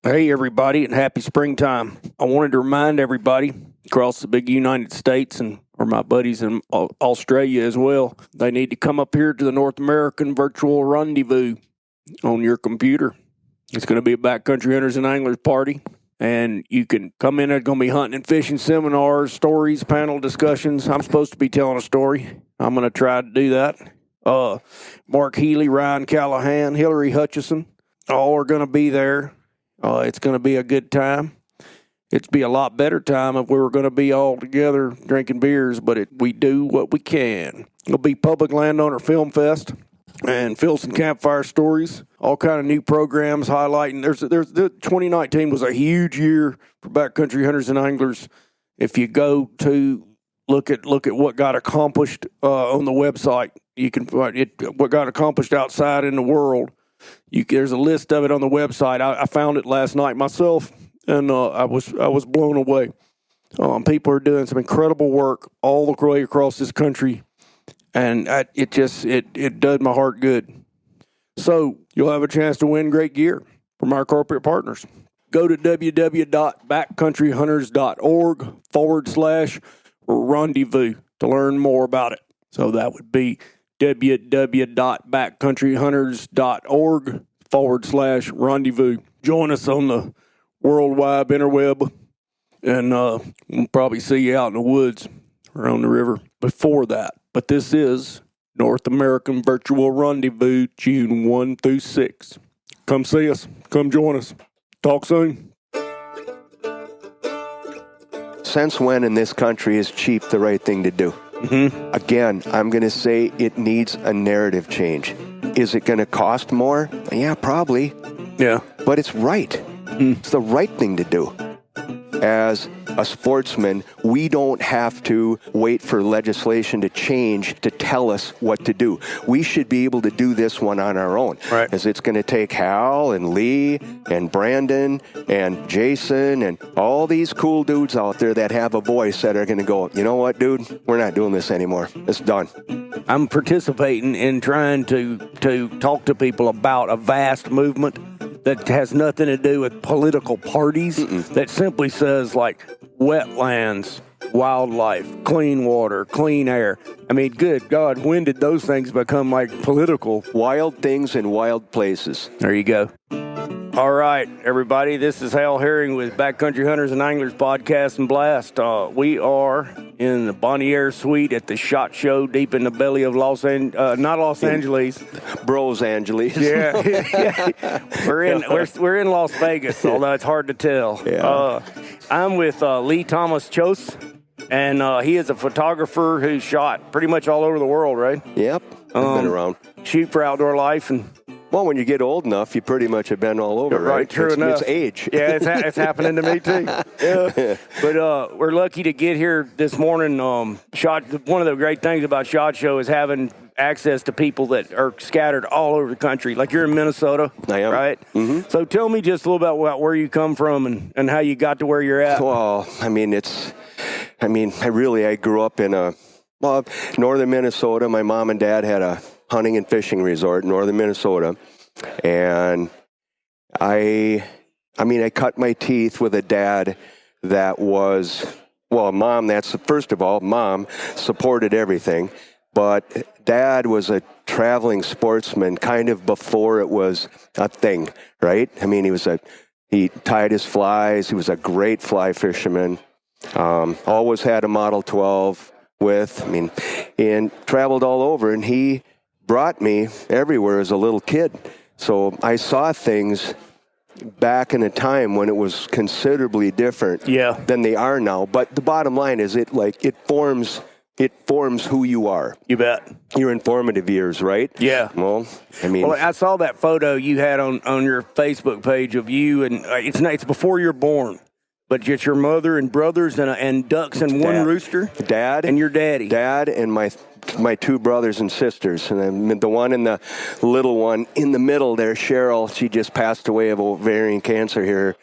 Hey, everybody, and happy springtime. I wanted to remind everybody across the big United States and or my buddies in Australia as well, they need to come up here to the North American Virtual Rendezvous on your computer. It's going to be a backcountry hunters and anglers party, and you can come in. There's going to be hunting and fishing seminars, stories, panel discussions. I'm supposed to be telling a story. I'm going to try to do that. Mark Healy, Ryan Callahan, Hillary Hutchison, all are going to be there. It's going to be a good time. It'd be a lot better time if we were going to be all together drinking beers, but we do what we can. It'll be Public Landowner Film Fest and Filson Campfire Stories, all kind of new programs highlighting. There's 2019 was a huge year for backcountry hunters and anglers. If you go to look at what got accomplished on the website, you can find it, what got accomplished outside in the world. There's a list of it on the website. I found it last night myself, and I was blown away. People are doing some incredible work all the way across this country, and it does my heart good. So you'll have a chance to win great gear from our corporate partners. Go to www.backcountryhunters.org/rendezvous to learn more about it. So that would be www.backcountryhunters.org/rendezvous. Join us on the worldwide interweb, and we'll probably see you out in the woods or on the river before that. But this is North American Virtual Rendezvous, June 1 through 6. Come see us. Come join us. Talk soon. Since when in this country is cheap the right thing to do? Mm-hmm. Again, I'm going to say it needs a narrative change. Is it going to cost more? Yeah, probably. Yeah. But it's right. Mm. It's the right thing to do. As a sportsman, we don't have to wait for legislation to change to tell us what to do. We should be able to do this one on our own. Right. As it's going to take Hal and Lee and Brandon and Jason and all these cool dudes out there that have a voice that are going to go, you know what, dude? We're not doing this anymore. It's done. I'm participating in trying to talk to people about a vast movement that has nothing to do with political parties. That simply says, like, wetlands, wildlife, clean water, clean air. I mean, good God, when did those things become, like, political? Wild things in wild places. There you go. All right, everybody, this is Hal Herring with Backcountry Hunters and Anglers Podcast and Blast. We are in the Bonnier Suite at the SHOT Show deep in the belly of not Los Angeles. Bros Angeles. Yeah. We're in Las Vegas, although it's hard to tell. Yeah. I'm with Lee Kjos, and he is a photographer who's shot pretty much all over the world, right? Yep, I've been around. Shoot for outdoor life and... Well, when you get old enough, you pretty much have been all over, right? True enough. It's age. Yeah, it's happening to me too. Yeah. But we're lucky to get here this morning. One of the great things about SHOT Show is having access to people that are scattered all over the country. Like you're in Minnesota, I am. Right? Mm-hmm. So tell me just a little bit about where you come from and how you got to where you're at. Well, I grew up in northern Minnesota. My mom and dad had a hunting and fishing resort in northern Minnesota. And I cut my teeth with a dad that was, mom supported everything. But dad was a traveling sportsman kind of before it was a thing, right? I mean, he tied his flies. He was a great fly fisherman. Always had a Model 12 and traveled all over, and he brought me everywhere as a little kid. So I saw things back in a time when it was considerably different than they are now. But the bottom line is it forms who you are. You bet. Your informative years, right? Yeah. Well, I saw that photo you had on your Facebook page of you, and it's before you're born. But just your mother and brothers and ducks and one rooster? Dad. And your daddy. Dad and my two brothers and sisters. And then the one and the little one in the middle there, Cheryl, she just passed away of ovarian cancer here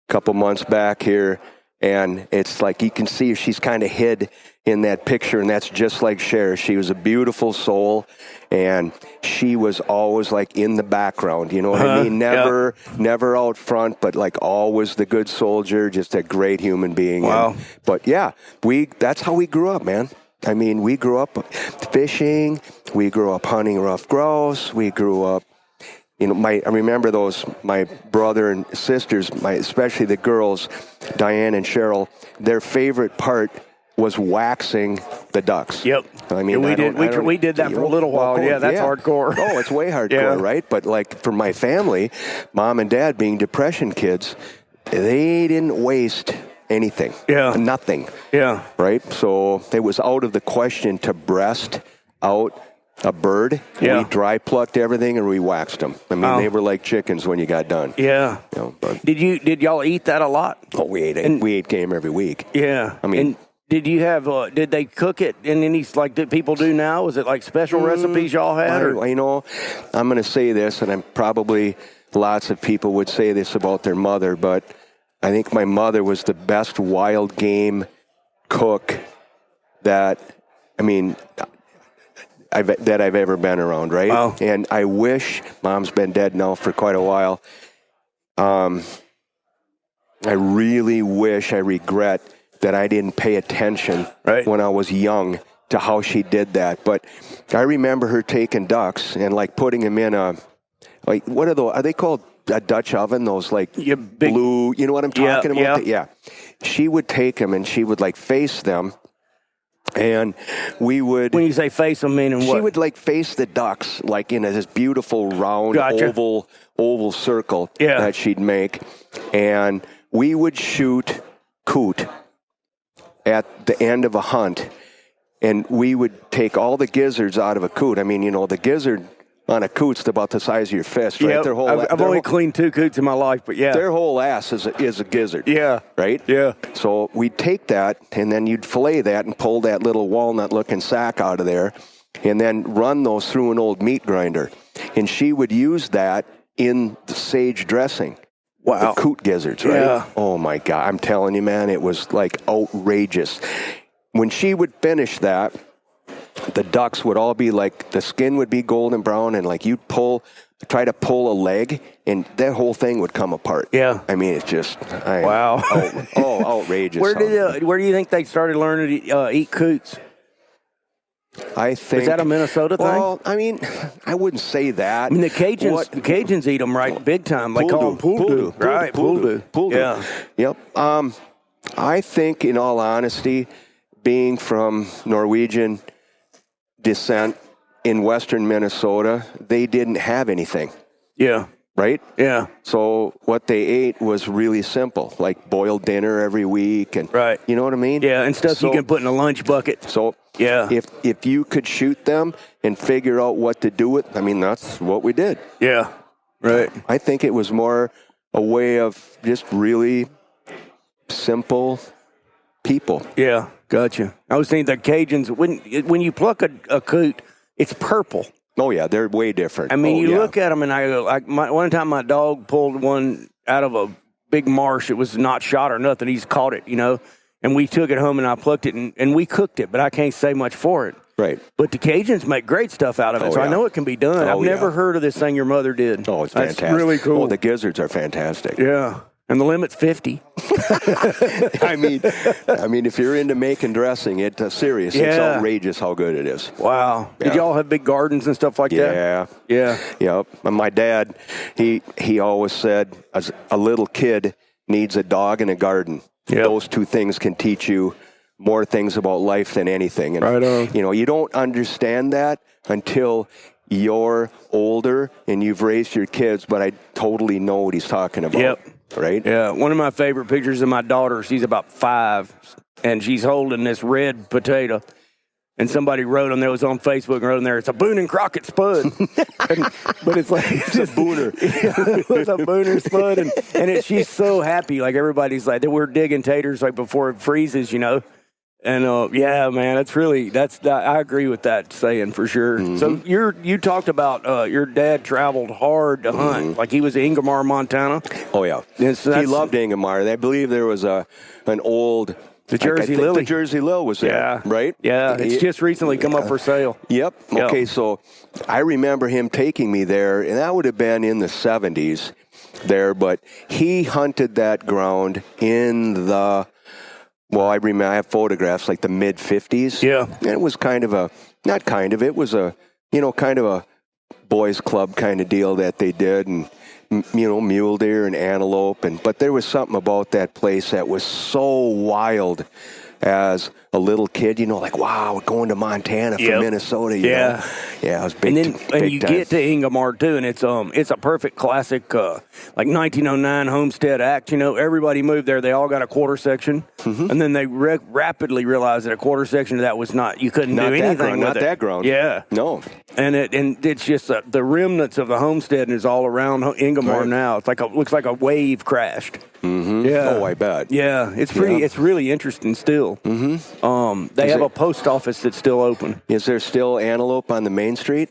a couple months back here. And it's like you can see she's kind of hid in that picture, and that's just like Cher. She was a beautiful soul, and she was always like in the background. You know what I mean? Never out front, but like always the good soldier, just a great human being. Wow. But yeah, that's how we grew up, man. I mean, we grew up fishing. We grew up hunting rough grouse. We grew up. You know, I remember my brother and sisters, especially the girls, Diane and Cheryl, their favorite part was waxing the ducks. Yep. I mean, we did that for a little while. Yeah, that's hardcore. Oh, it's way hardcore, right? But like for my family, mom and dad being depression kids, they didn't waste anything. Yeah. Nothing. Yeah. Right? So it was out of the question to breast out a bird. Yeah. We dry plucked everything and we waxed them. I mean, they were like chickens when you got done. Yeah. You know, but, Did y'all eat that a lot? oh, we ate it. We ate game every week. Yeah. I mean, and did you have? Did they cook it in any like that people do now? Was it like special recipes y'all had? You know, I'm going to say this, and I'm probably lots of people would say this about their mother, but I think my mother was the best wild game cook that I've ever been around, right? Wow. And I wish, Mom's been dead now for quite a while. I really wish, I regret that I didn't pay attention when I was young to how she did that. But I remember her taking ducks and like putting them in what are those? Are they called a Dutch oven? Those like blue, you know what I'm talking about? Yeah. She would take them and she would like face them. And we would... When you say face them, meaning what? She would like face the ducks like in this beautiful round oval circle that she'd make. And we would shoot coot at the end of a hunt. And we would take all the gizzards out of a coot. I mean, you know, the gizzard on a coot's about the size of your fist, right? Yep. I've only cleaned 2 coots in my life, but yeah. Their whole ass is a gizzard. Yeah. Right? Yeah. So we'd take that, and then you'd fillet that and pull that little walnut-looking sack out of there, and then run those through an old meat grinder. And she would use that in the sage dressing. Wow. The coot gizzards, right? Yeah. Oh, my God. I'm telling you, man, it was, like, outrageous. When she would finish that, the ducks would all be like, the skin would be golden brown, and like you'd try to pull a leg, and that whole thing would come apart. Yeah. I mean, it's just, wow. Outrageous. Where do you think they started learning to eat coots? I think. Is that a Minnesota thing? Well, I mean, I wouldn't say that. I mean, the Cajuns eat them right big time. They call them poodoo. Right, poodoo. Yeah. Yep. I think, in all honesty, being from Norwegian descent in western Minnesota, they didn't have anything. Yeah. Right? Yeah. So what they ate was really simple, like boiled dinner every week, and you know what I mean? Yeah, and stuff you can put in a lunch bucket. So if you could shoot them and figure out what to do with, I mean, that's what we did. Yeah. Right. I think it was more a way of just really simple people. Yeah. Gotcha. I was thinking the Cajuns, when you pluck a coot, it's purple. Oh, yeah, they're way different. I mean, you look at them, and I go, one time my dog pulled one out of a big marsh. It was not shot or nothing. He's caught it, you know, and we took it home, and I plucked it, and we cooked it, but I can't say much for it. Right. But the Cajuns make great stuff out of it, I know it can be done. I've never heard of this thing your mother did. Oh, it's fantastic. That's really cool. Oh, the gizzards are fantastic. Yeah. And the limit's 50. I mean, if you're into making dressing, it's serious. It's outrageous how good it is. Wow. Yeah. Did y'all have big gardens and stuff like that? Yeah. Yep. And my dad, he always said, as a little kid needs a dog and a garden. Yep. Those two things can teach you more things about life than anything. And, right on. You know, you don't understand that until you're older and you've raised your kids, but I totally know what he's talking about. Yep. Right? Yeah. One of my favorite pictures of my daughter, she's about 5, and she's holding this red potato. And somebody wrote on there, it was on Facebook, and wrote on there, it's a Boone and Crockett spud. But it's like, it's a booner. It's a booner spud. And she's so happy. Like, everybody's like, we're digging taters like before it freezes, you know. And yeah, man, I agree with that saying for sure. Mm-hmm. So you talked about your dad traveled hard to hunt, like he was in Ingomar, Montana. Oh yeah, So he loved Ingomar. I believe there was an old Jersey Lily. The Jersey Lil was there, right? Yeah, it's just recently come up for sale. Yep. Okay, so I remember him taking me there, and that would have been in the 70s there, but he hunted that ground in the, well, I remember, I have photographs like the mid-50s. Yeah. And it was it was a, kind of a boys club kind of deal that they did, and mule deer and antelope, but there was something about that place that was so wild as a little kid, like, wow, we're going to Montana from Minnesota, you know? Yeah, it was big. And you get to Ingomar too, and it's a perfect classic, like 1909 Homestead Act. Everybody moved there. They all got a quarter section, and then they rapidly realized that a quarter section of that was you couldn't do anything with it. Not that ground. Yeah. No. And it's just the remnants of the homestead is all around Ingomar now. It's looks like a wave crashed. Mm-hmm. Yeah. Oh, I bet. Yeah, it's pretty. Yeah. It's really interesting still. Mm-hmm. They have a post office that's still open. Is there still antelope on the main street?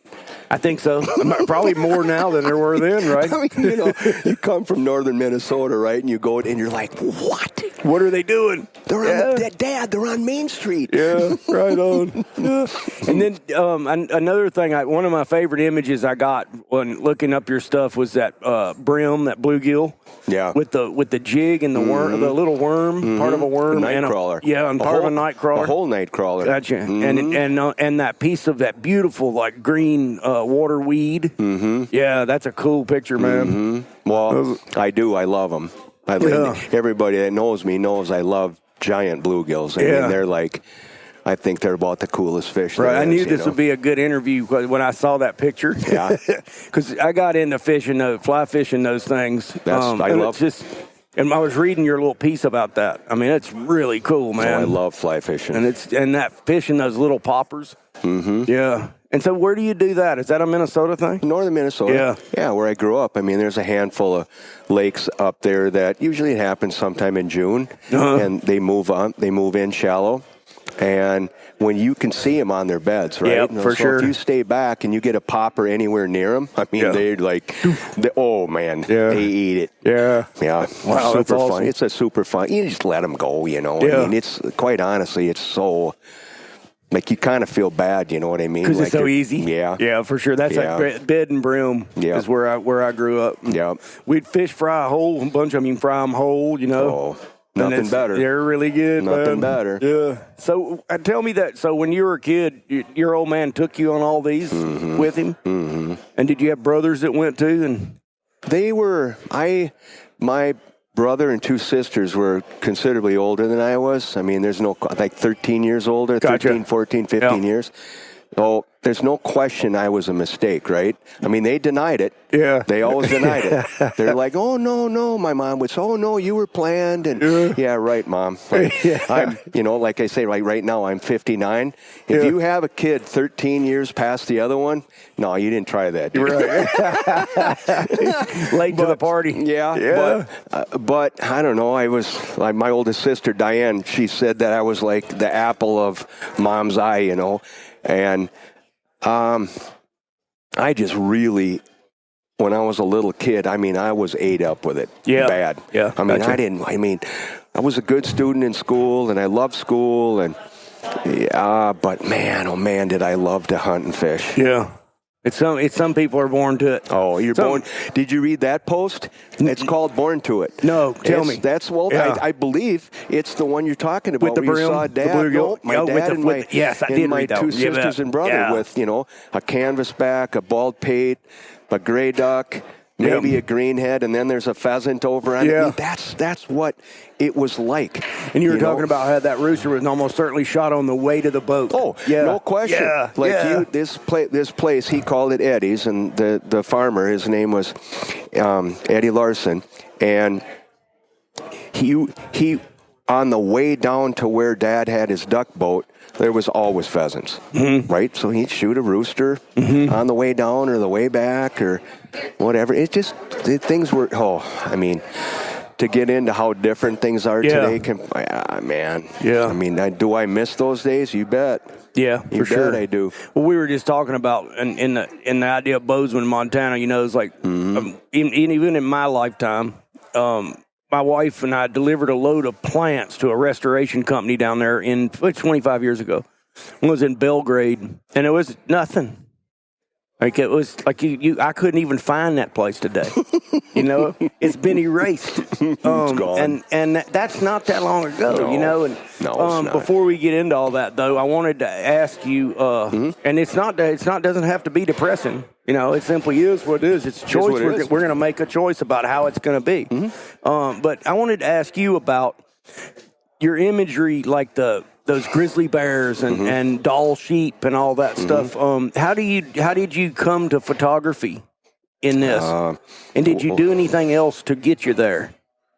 I think so. Probably more now than there were then, right? I mean, you come from northern Minnesota, right? And you go and you're like, what? What are they doing? They're on Dad, they're on Main Street. Yeah, right on. Yeah. And then another thing, one of my favorite images I got when looking up your stuff was that brim, that bluegill. Yeah. With the jig and the worm, the little worm, part of a worm, night crawler. And part of a night crawler. A whole night crawler. Gotcha. And that piece of that beautiful like green water weed. Mm-hmm. Yeah, that's a cool picture, man. Mm-hmm. Well, I do. I love them. Everybody that knows me knows I love giant bluegills. I mean, they're like, I think they're about the coolest fish. Right. I knew this would be a good interview when I saw that picture. Yeah. Because I got into fly fishing those things. And I was reading your little piece about that. I mean, it's really cool, man. I love fly fishing. And that fishing those little poppers. Mm-hmm. Yeah. And so where do you do that? Is that a Minnesota thing? Northern Minnesota. Yeah. Yeah, where I grew up. I mean, there's a handful of lakes up there that usually it happens sometime in June. And they move in shallow. And when you can see them on their beds, right? Yep, for sure. If you stay back and you get a popper anywhere near them, I mean, they're like, they eat it. Yeah. Yeah. Wow, super awesome. fun. It's a super fun. You just let them go, Yeah. I mean, it's quite honestly, it's so... Like, you kind of feel bad, you know what I mean? Because it's so easy? Yeah. Yeah, for sure. That's like bed and brim is where I grew up. Yeah. We'd fry a bunch of them, fry them whole, Oh, nothing better. They're really good, Nothing better. Yeah. So, tell me that. So, when you were a kid, your old man took you on all these with him? Mm-hmm. And did you have brothers that went too? And they were, my brother and two sisters were considerably older than I was. I mean, there's like 13 years older, Gotcha. 13, 14, 15 years. So there's no question I was a mistake, right? I mean, they denied it. Yeah. They always denied it. They're like, oh, no. My mom would say, oh, no, you were planned. And yeah, right, Mom. Like, I'm, like I say, right now, I'm 59. If you have a kid 13 years past the other one, no, you didn't try that. You're right. Late to the party. Yeah. But I don't know. I was like my oldest sister, Diane, she said that I was like the apple of Mom's eye, And I just really, when I was a little kid, I mean, I was ate up with it. Yeah. Bad. Yeah. I mean, I was a good student in school, and I loved school, and but man, oh man, did I love to hunt and fish. Yeah. It's some people are born to it. Oh, you're born. Did you read that post? It's called Born to It. No, tell me. I believe it's the one you're talking about. With the brim, you saw Dad, my dad and my yes, I did my two sisters and brother with a canvasback, a bald pate, a gray duck, maybe a greenhead, and then there's a pheasant over on it. That's what it was like. And you were talking about how that rooster was almost certainly shot on the way to the boat. Oh, no question. Yeah. This place, he called it Eddie's, and the farmer, his name was Eddie Larson, and he on the way down to where Dad had his duck boat, there was always pheasants, right? So he'd shoot a rooster on the way down or the way back or whatever. Things were, to get into how different things are Yeah. today, man. Yeah. I mean, do I miss those days? You bet. Yeah, You for bet sure. I do. Well, we were just talking about in the idea of Bozeman, Montana. You know, it's like even in my lifetime, my wife and I delivered a load of plants to a restoration company down there in 25 years ago. It was in Belgrade, and it was nothing. Like it was like I couldn't even find that place today. You know, it's been erased. It's gone. And that's not that long ago. No. You know, and No, it's not. before we get into all that, though, I wanted to ask you, and it's not doesn't have to be depressing. You know, it simply is what it is. It's a choice. We're going to make a choice about how it's going to be. But I wanted to ask you about your imagery, like those grizzly bears and doll sheep and all that stuff. How did you come to photography in this? And did you do anything else to get you there?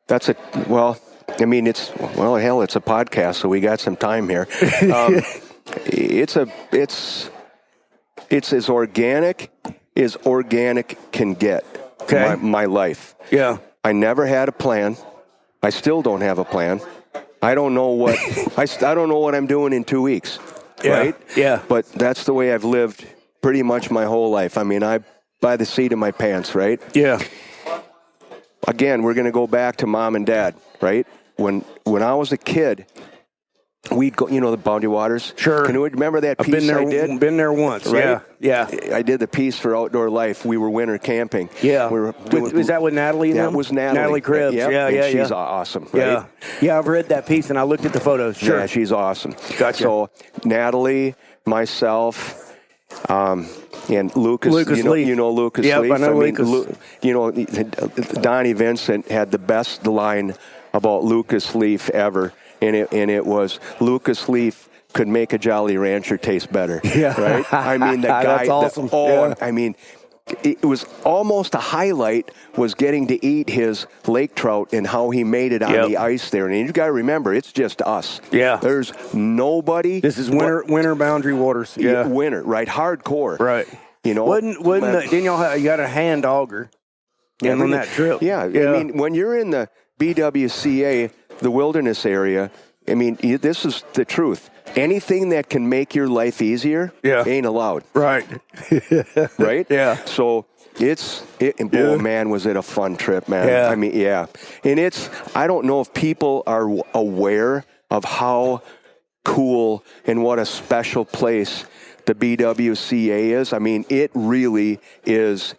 I mean, it's a podcast, so we got some time here. It's as organic can get. Okay. My life. Yeah. I never had a plan. I still don't have a plan. I don't know what I don't know what I'm doing in 2 weeks. Yeah. Right? Yeah. But that's the way I've lived pretty much my whole life. I mean, I by the seat of my pants, right? Yeah. Again, we're going to go back to mom and dad, right? When I was a kid, we'd go, the Boundary Waters. Sure. Can you remember that piece I did? Been there once. Right? Yeah. I did the piece for Outdoor Life. We were winter camping. Yeah. We were Was that with Natalie? That was Natalie. Natalie Krebs. Yep. Yeah. She's awesome. Right? Yeah. I've read that piece and I looked at the photos. Sure. Yeah, she's awesome. Gotcha. So Natalie, myself, and Lucas Leaf. You know Lucas Yep, Leaf. I know Lucas. Donnie Vincent had the best line about Lucas Leaf ever, and it was Lucas Leaf could make a Jolly Rancher taste better. Yeah. Right? I mean, the guy. That's awesome. I mean, it was almost a highlight was getting to eat his lake trout and how he made it on the ice there. And you got to remember, it's just us. Yeah. There's nobody. This is winter Boundary Waters. Yeah. Winter, right? Hardcore. Right. Didn't y'all you got a hand auger on that trip? Yeah. I mean, when you're in the BWCA, the wilderness area, I mean, this is the truth. Anything that can make your life easier ain't allowed. Right. Right? Yeah. So oh man, was it a fun trip, man. Yeah. I mean, yeah. And I don't know if people are aware of how cool and what a special place the BWCA is. I mean, it really is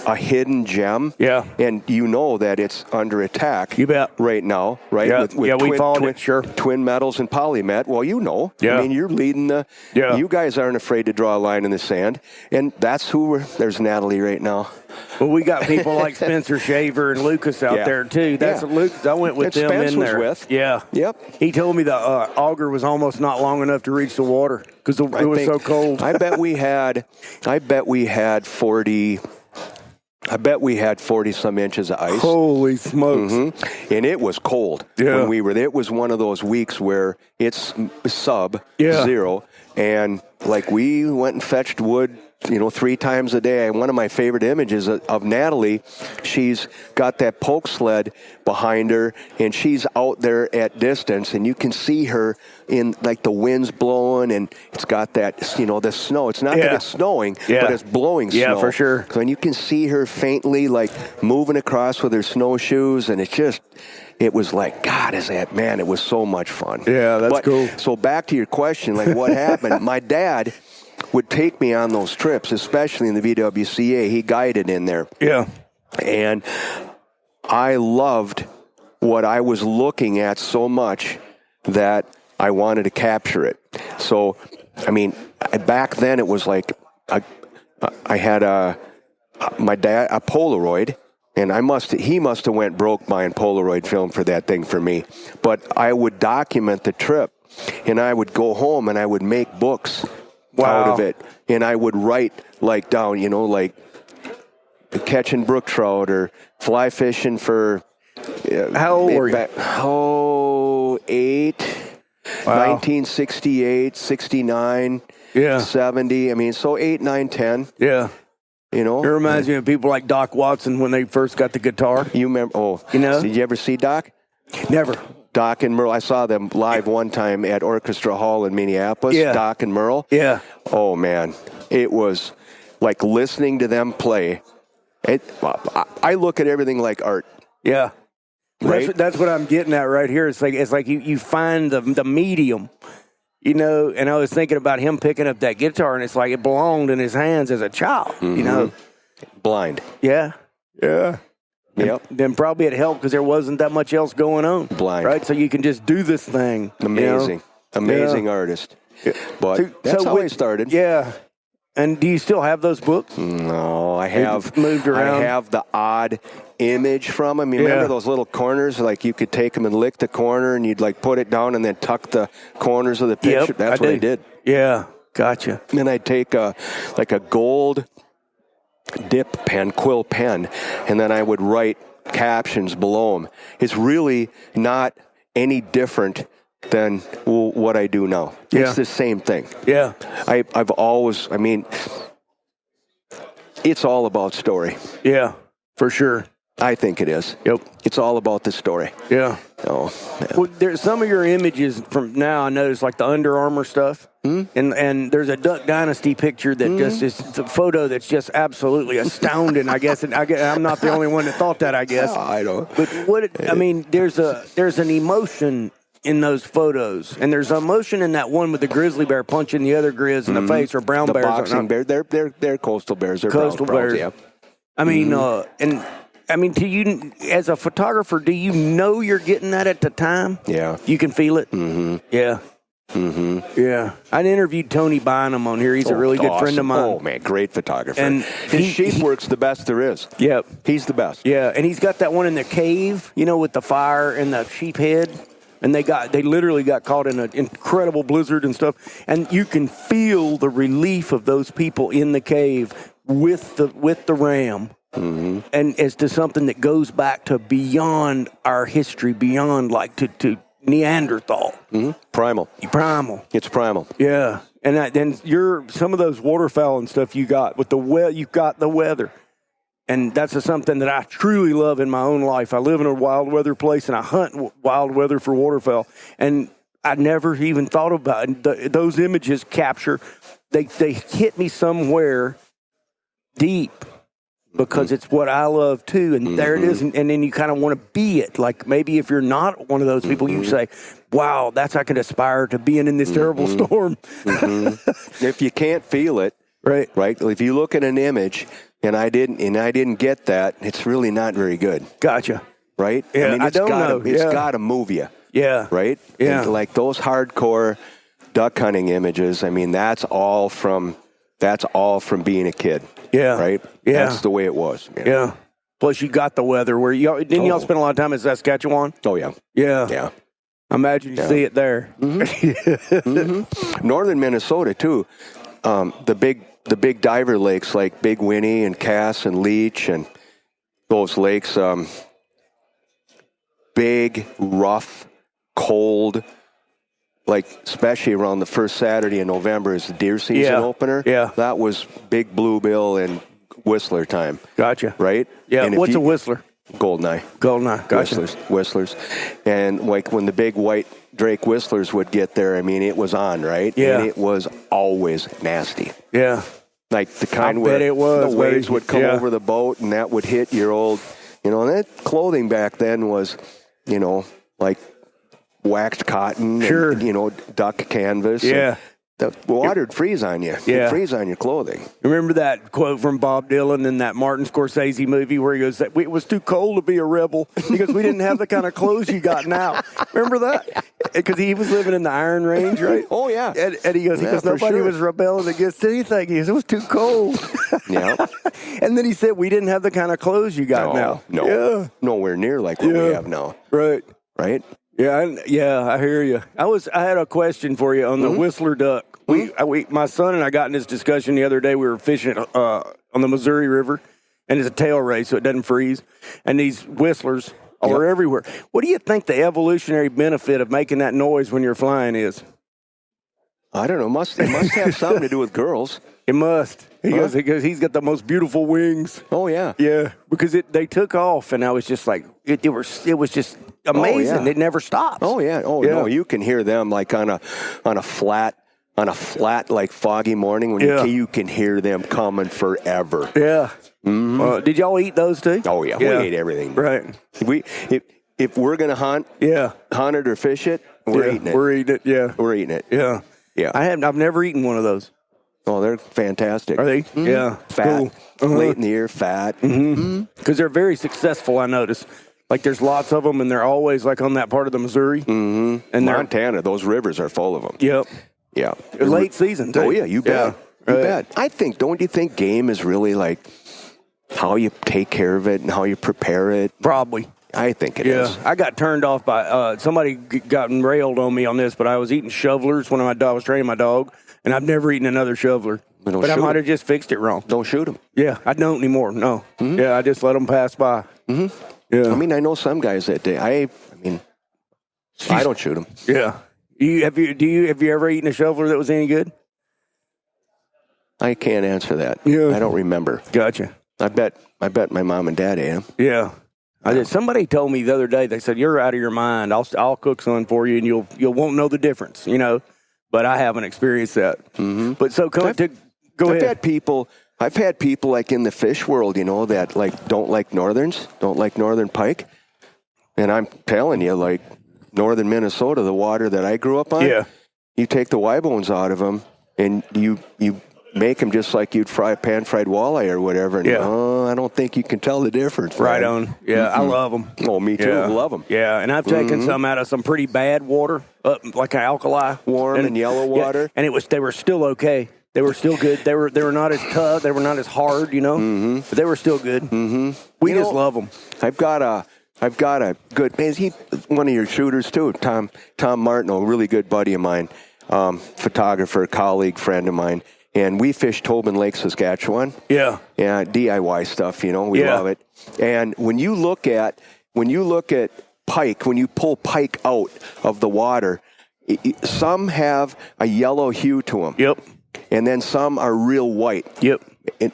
a hidden gem. Yeah. And you know that it's under attack. You bet. Right now, right? Yeah, With we followed it, sure. Twin metals and polymet. Well, you know. Yeah. I mean, you're leading you guys aren't afraid to draw a line in the sand. And that's there's Natalie right now. Well, we got people like Spencer Shaver and Lucas out there, too. That's Lucas. I went with them Spence in there. was with. Yeah. Yep. He told me the auger was almost not long enough to reach the water because it was so cold. I bet we had 40... I bet we had 40-some inches of ice. Holy smokes. Mm-hmm. And it was cold when we were there. It was one of those weeks where it's sub-zero. And, like, we went and fetched wood, 3 times a day. One of my favorite images of Natalie, she's got that poke sled behind her, and she's out there at distance, and you can see her in, like, the wind's blowing, and it's got that, the snow. It's not that it's snowing, but it's blowing snow. Yeah, for sure. And you can see her faintly, like, moving across with her snowshoes, and it was like, God, it was so much fun. Yeah, that's cool. So back to your question, like, what happened? My dad would take me on those trips, especially in the VWCA. He guided in there. Yeah. And I loved what I was looking at so much that I wanted to capture it. So, I mean, back then it was like I had my dad a Polaroid, and he must have went broke buying Polaroid film for that thing for me. But I would document the trip, and I would go home and I would make books out of it, and I would write like down, like catching brook trout or fly fishing for. How old were you? 8, 1968, 69, 70. I mean, so 8, 9, 10. Yeah. you know. It reminds me of people like Doc Watson when they first got the guitar. You remember? Oh, you know? Did you ever see Doc? Never. Doc and Merle. I saw them live one time at Orchestra Hall in Minneapolis. Yeah. Doc and Merle. Yeah. Oh man, it was like listening to them play. I look at everything like art. Yeah. Right? That's what I'm getting at right here. It's like you find the medium, you know. And I was thinking about him picking up that guitar, and it's like it belonged in his hands as a child, you know. Blind. Yeah. Yeah. Yep. Then probably it helped because there wasn't that much else going on. Blind. Right? So you can just do this thing. Amazing. You know? Amazing artist. But that's how I started. Yeah. And do you still have those books? No, I have moved around. I have the odd image from them. You remember those little corners? Like you could take them and lick the corner, and you'd like put it down and then tuck the corners of the picture. Yep, That's what I did. Yeah, gotcha. And then I'd take a gold dip pen, quill pen, and then I would write captions below them. It's really not any different than what I do now. Yeah. It's the same thing. Yeah. I've always, it's all about story. Yeah, for sure. I think it is. Yep. It's all about the story. Yeah. Oh, man. Well, there's some of your images from now, I noticed, like the Under Armour stuff. And there's a Duck Dynasty picture that just is it's a photo that's just absolutely astounding, I guess. And I'm not the only one that thought that, I guess. Oh, I don't. But there's an emotion in those photos, and there's emotion in that one with the grizzly bear punching the other grizz in the face, or brown bears. The boxing bear, they're coastal bears. They're coastal bears. Yeah. To you as a photographer, do you know you're getting that at the time? Yeah. You can feel it? Mm-hmm. Yeah. Mm-hmm. Yeah. I interviewed Tony Bynum on here. He's a really good friend of mine. Oh, man, great photographer. And his sheep work's the best there is. Yep. He's the best. Yeah, and he's got that one in the cave, you know, with the fire and the sheep head. And they literally got caught in an incredible blizzard and stuff. And you can feel the relief of those people in the cave with the ram. Mm-hmm. And as to something that goes back to beyond our history, beyond like to Neanderthal. Mm-hmm. Primal. It's primal. Yeah. And then some of those waterfowl and stuff you got with you've got the weather. And that's something that I truly love in my own life. I live in a wild weather place, and I hunt wild weather for waterfowl. And I never even thought about it. Those images capture, they hit me somewhere deep because it's what I love too. And there it is. And then you kind of want to be it. Like maybe if you're not one of those people, you say, wow, I could aspire to being in this terrible storm. If you can't feel it, right? If you look at an image and I didn't get that, it's really not very good. Gotcha. Right? Yeah, I don't know. It's got to move you. Yeah. Right? Yeah. And like those hardcore duck hunting images, that's all from being a kid. Yeah. Right? Yeah. That's the way it was. Yeah. Plus you got the weather where y'all spend a lot of time in Saskatchewan? Oh, yeah. Yeah. Yeah. I imagine you see it there. Northern Minnesota, too. The big diver lakes like Big Winnie and Cass and Leech and those lakes, big, rough, cold, like especially around the first Saturday in November is the deer season opener. Yeah. That was big bluebill and whistler time. Gotcha. Right? Yeah. And what's a whistler? Goldeneye. Gotcha. Whistlers. And like when the big white Drake whistlers would get there, it was on, right? Yeah. And it was always nasty. Yeah. Like the kind where the waves would come over the boat and that would hit your old, and that clothing back then was, like waxed cotton and, duck canvas. Yeah. The water'd freeze on you. Yeah. It'd freeze on your clothing. Remember that quote from Bob Dylan in that Martin Scorsese movie where he goes, it was too cold to be a rebel because we didn't have the kind of clothes you got now. Remember that? Because he was living in the Iron Range, right? Oh, yeah. And he goes, nobody was rebelling against anything. He goes, it was too cold. Yeah. And then he said, we didn't have the kind of clothes you got now. No. Yeah. Nowhere near like what we have now. Right. Right? Yeah, I hear you. I had a question for you on the whistler duck. My son and I got in this discussion the other day. We were fishing on the Missouri River, and it's a tail race, so it doesn't freeze. And these whistlers are everywhere. What do you think the evolutionary benefit of making that noise when you're flying is? I don't know. It must have something to do with girls. It must. He goes, he's got the most beautiful wings. Oh, yeah. Yeah, because they took off, and I was just like, it was just amazing. Oh, yeah. It never stops. Oh, yeah. Oh, yeah. No, you can hear them like on a flat, like foggy morning when you can hear them coming forever. Yeah. Mm-hmm. Did y'all eat those too? Oh, yeah. We ate everything. Right. If we're going to hunt it or fish it, we're eating it. We're eating it, yeah. We're eating it. Yeah. Yeah. I've never eaten one of those. Oh, they're fantastic. Are they? Mm-hmm. Yeah. Fat. Cool. Late in the year, fat. Because they're very successful, I notice. Like, there's lots of them, and they're always, like, on that part of the Missouri. Mm-hmm. And Montana, those rivers are full of them. Yep. Yeah. Late season, too. Oh, yeah, you bet. Yeah. You bet. Don't you think game is really, like, how you take care of it and how you prepare it? Probably. I think it is. I got turned off by somebody gotten railed on me on this, but I was eating shovelers when I was training my dog, and I've never eaten another shoveler. But I might have just fixed it wrong. Don't shoot them. Yeah, I don't anymore. No. Mm-hmm. Yeah, I just let them pass by. Mm-hmm. Yeah. I mean, I know some guys that day. I don't shoot them. Yeah. Have you ever eaten a shoveler that was any good? I can't answer that. Yeah. I don't remember. Gotcha. I bet my mom and dad ate them. Yeah. Somebody told me the other day, they said, you're out of your mind. I'll cook some for you and you won't know the difference, But I haven't experienced that. Mm-hmm. But so go ahead. I've had people like in the fish world, that like don't like northern pike. And I'm telling you, like northern Minnesota, the water that I grew up on, you take the Y bones out of them and you make them just like you'd fry a pan-fried walleye or whatever. And, I don't think you can tell the difference. Right on. Yeah, I love them. Oh, me too. I love them. Yeah, and I've taken some out of some pretty bad water, like an alkali. Warm and yellow water. Yeah, and they were still okay. They were still good. They were not as tough. They were not as hard, But they were still good. Mm-hmm. We just love them. I've got a good man. He one of your shooters too, Tom Martineau, a really good buddy of mine, photographer, colleague, friend of mine. And we fish Tobin Lake, Saskatchewan. Yeah. Yeah, DIY stuff, we love it. And when you look at pike, when you pull pike out of the water, some have a yellow hue to them. Yep. And then some are real white. Yep. And,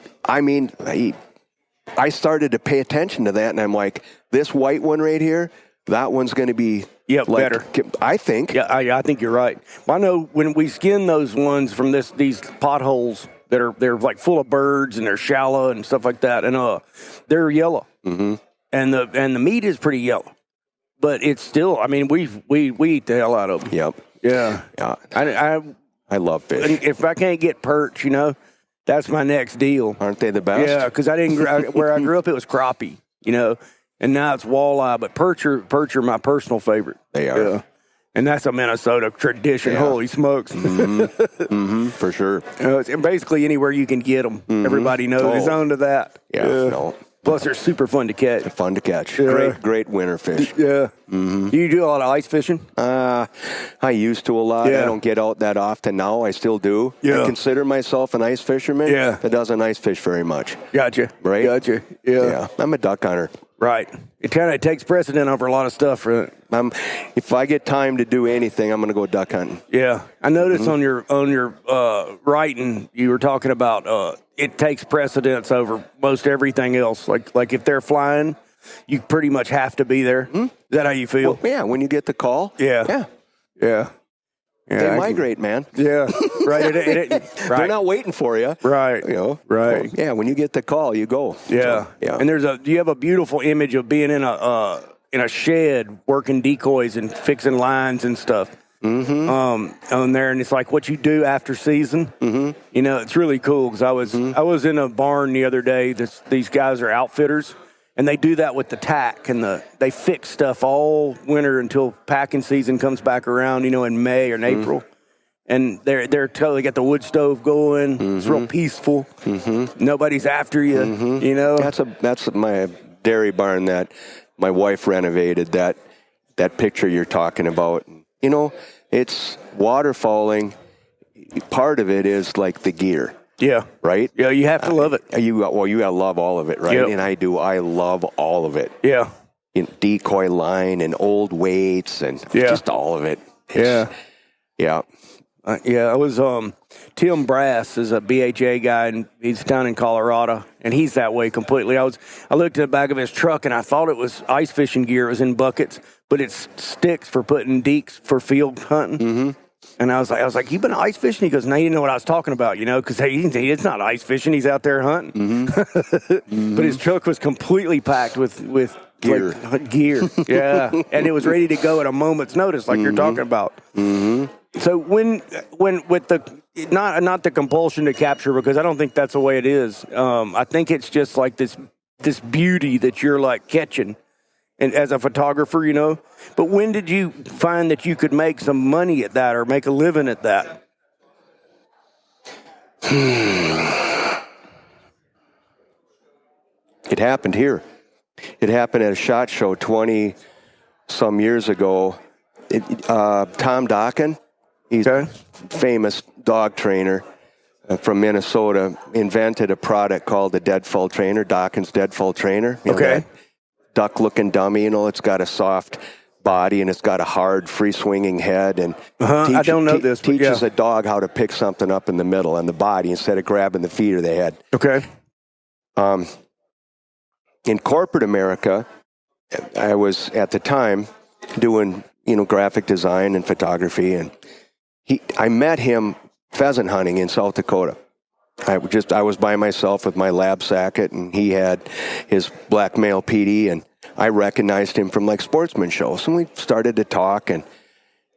I started to pay attention to that, and I'm like, this white one right here, that one's going to be better. I think. Yeah, I think you're right. Well, I know when we skin those ones from these potholes they're like full of birds and they're shallow and stuff like that, and they're yellow, and the meat is pretty yellow, but it's still. I mean, we eat the hell out of them. Yep. Yeah. Yeah. I love fish. If I can't get perch, that's my next deal. Aren't they the best? Yeah, because where I grew up, it was crappie, and now it's walleye. But perch are my personal favorite. They are. Yeah. And that's a Minnesota tradition. Yeah. Holy smokes. For sure. And basically anywhere you can get them. Everybody knows. It's on to that. Yeah. No. Plus, they're super fun to catch. They're fun to catch. Yeah. Great winter fish. Yeah. Do you do a lot of ice fishing? I used to a lot. Yeah. I don't get out that often now. I still do. Yeah. I consider myself an ice fisherman. Yeah. That doesn't ice fish very much. Gotcha. Right? Gotcha. Yeah. Yeah. I'm a duck hunter. Right. It kind of takes precedent over a lot of stuff. If I get time to do anything, I'm going to go duck hunting. Yeah. I noticed on your writing, you were talking about it takes precedence over most everything else. Like if they're flying, you pretty much have to be there. Is that how you feel? Well, yeah. When you get the call. Yeah. Yeah. Yeah. They migrate, man. Yeah, right. Right. They're not waiting for you. Right. Right. So, yeah, when you get the call, you go. Yeah. So, yeah. And you have a beautiful image of being in a shed working decoys and fixing lines and stuff. On there, and it's like what you do after season. It's really cool because I was in a barn the other day. These guys are outfitters. And they do that with the tack, and they fix stuff all winter until packing season comes back around, in May or in April. And they're totally got the wood stove going. It's real peaceful. Nobody's after you. That's my dairy barn that my wife renovated. That picture you're talking about. It's waterfowling. Part of it is like the gear. Yeah. Right? Yeah, you have to love it. You got to love all of it, right? Yep. And I do. I love all of it. Yeah. Decoy line and old weights and just all of it. Yeah. Yeah, I was Tim Brass is a BHA guy, and he's down in Colorado, and he's that way completely. I looked at the back of his truck, and I thought it was ice fishing gear. It was in buckets, but it's sticks for putting deeks for field hunting. Mm-hmm. And I was like, you been ice fishing? He goes, no, you didn't know what I was talking about, because it's not ice fishing. He's out there hunting. Mm-hmm. But his truck was completely packed with gear. Like, gear. Yeah, and it was ready to go at a moment's notice, like you're talking about. Mm-hmm. So when with the not the compulsion to capture, because I don't think that's the way it is. I think it's just like this beauty that you're like catching, and as a photographer, But when did you find that you could make some money at that or make a living at that? It happened here. It happened at a SHOT Show 20-some years ago. Tom Dokken, he's a famous dog trainer from Minnesota, invented a product called the Deadfall Trainer, Dokken's Deadfall Trainer. Okay. Duck-looking dummy, it's got a soft body and it's got a hard, free-swinging head. And I don't know this, but teaches a dog how to pick something up in the middle on the body instead of grabbing the feet or the head. Okay. In corporate America, I was at the time doing, graphic design and photography, and I met him pheasant hunting in South Dakota. I was by myself with my lab sacket, and he had his black male PD, and I recognized him from like sportsman shows. And we started to talk, and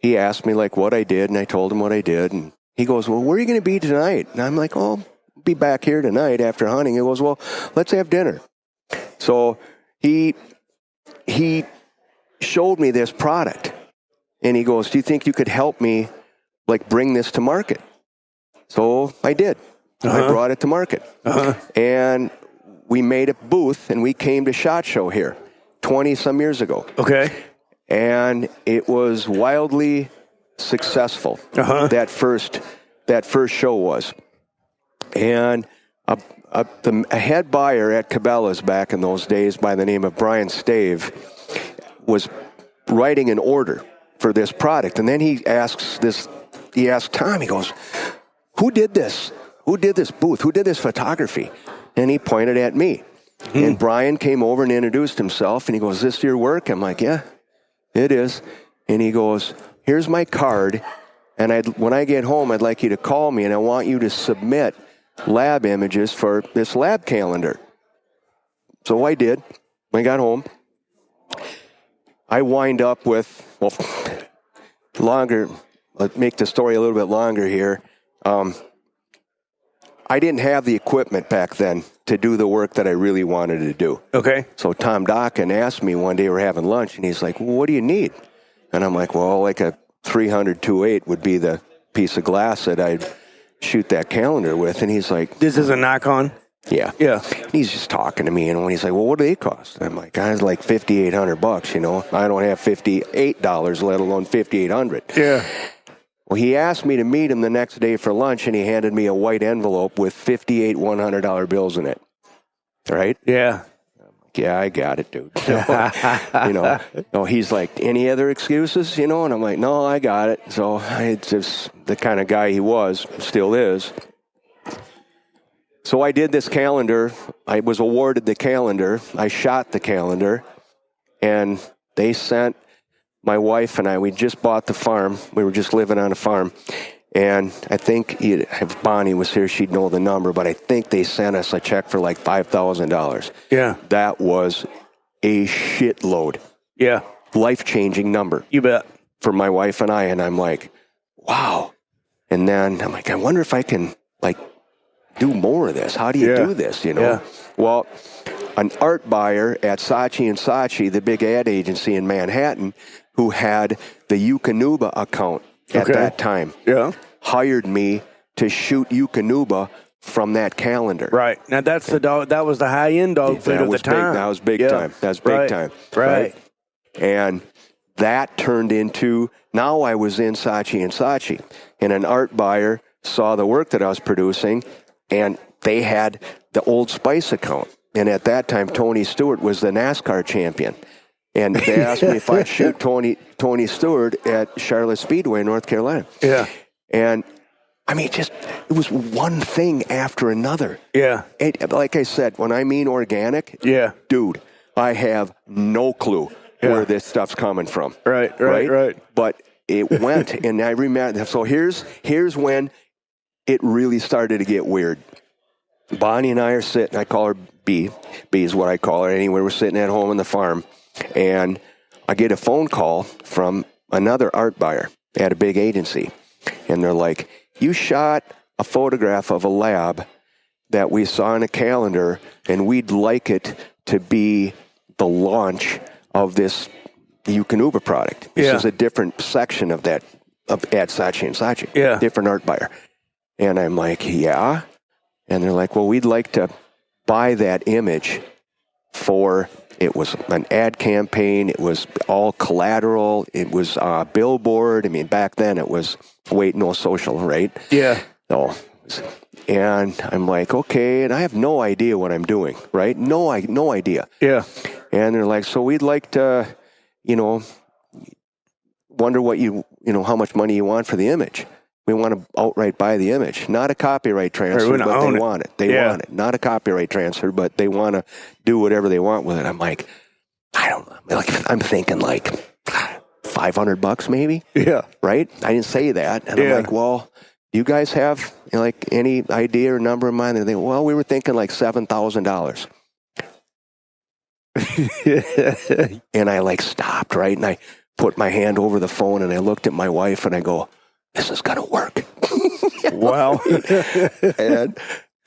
he asked me like what I did, and I told him what I did, and he goes, "Well, where are you going to be tonight?" And I'm like, "Oh, I'll be back here tonight after hunting." He goes, "Well, let's have dinner." So he showed me this product, and he goes, "Do you think you could help me like bring this to market?" So I did. I brought it to market. And we made a booth, and we came to SHOT Show here 20-some years ago. Okay. And it was wildly successful. That first show was. And a head buyer at Cabela's back in those days by the name of Brian Stave was writing an order for this product. And then he asked Tom, he goes, "Who did this? Who did this booth? Who did this photography?" And he pointed at me. And Brian came over and introduced himself, and he goes, "Is this your work?" I'm like, "Yeah, it is." And he goes, "Here's my card, and when I get home, I'd like you to call me, and I want you to submit lab images for this lab calendar." So I did. When I got home, I wind up with, let's make the story a little bit longer here. I didn't have the equipment back then to do the work that I really wanted to do. Okay. So Tom Dokken asked me one day, we're having lunch, and he's like, "Well, what do you need?" And I'm like, "Well, like a 300 2.8 would be the piece of glass that I'd shoot that calendar with." And he's like, "This is a Nikon?" Yeah. Yeah. And he's just talking to me, and when he's like, "Well, what do they cost?" I'm like, "Guys, like $5,800, I don't have $58, let alone $5,800. Yeah. Well, he asked me to meet him the next day for lunch, and he handed me a white envelope with 58 $100 bills in it. Right? Yeah. Yeah, I got it, dude. So, he's like, "Any other excuses?" And I'm like, "No, I got it." So it's just the kind of guy he was, still is. So I did this calendar. I was awarded the calendar. I shot the calendar, and they sent my wife and I, we just bought the farm. We were just living on a farm. And I think if Bonnie was here, she'd know the number, but I think they sent us a check for like $5,000. Yeah. That was a shitload. Yeah. Life-changing number. You bet. For my wife and I. And I'm like, wow. And then I'm like, I wonder if I can like do more of this. How do you do this, Yeah. Well, an art buyer at Saatchi & Saatchi, the big ad agency in Manhattan, who had the Eukanuba account at that time, hired me to shoot Eukanuba from that calendar. Right. Now, that's the dog. That was the high-end dog food of the time. That was big time. That was big time. Right. And that turned into, now I was in Saatchi & Saatchi, and an art buyer saw the work that I was producing, and they had the Old Spice account. And at that time, Tony Stewart was the NASCAR champion. And they asked me if I'd shoot Tony Stewart at Charlotte Speedway, North Carolina. Yeah. And I mean, it was one thing after another. Yeah. Like I said, when I mean organic, Yeah. dude, I have no clue where this stuff's coming from. Right. But it went, and I remember. So here's when it really started to get weird. Bonnie and I are sitting. I call her B. B is what I call her. Anyway, we're sitting at home on the farm, and I get a phone call from another art buyer at a big agency, and they're like, "You shot a photograph of a lab that we saw in a calendar, and we'd like it to be the launch of this Eukanuba product. This is a different section of that, of at Saatchi & Saatchi, different art buyer." And I'm like, "Yeah." And they're like, "Well, we'd like to buy that image for," it was an ad campaign. It was all collateral. It was a billboard. I mean, back then it was no social, right? Yeah. No. And I'm like, "Okay." And I have no idea what I'm doing, right? No idea. Yeah. And they're like, "So we'd like to, wonder what how much money you want for the image. We want to outright buy the image, not a copyright transfer, but they want it. They want it, not a copyright transfer, but they want to do whatever they want with it." I'm like, I don't know. I'm thinking like $500 maybe. Yeah. Right. I didn't say that. And I'm like, "Well, you guys have like any idea or number in mind?" And they, "Well, we were thinking like $7,000. And I like stopped, right? And I put my hand over the phone and I looked at my wife and I go, "This is going to work." Wow.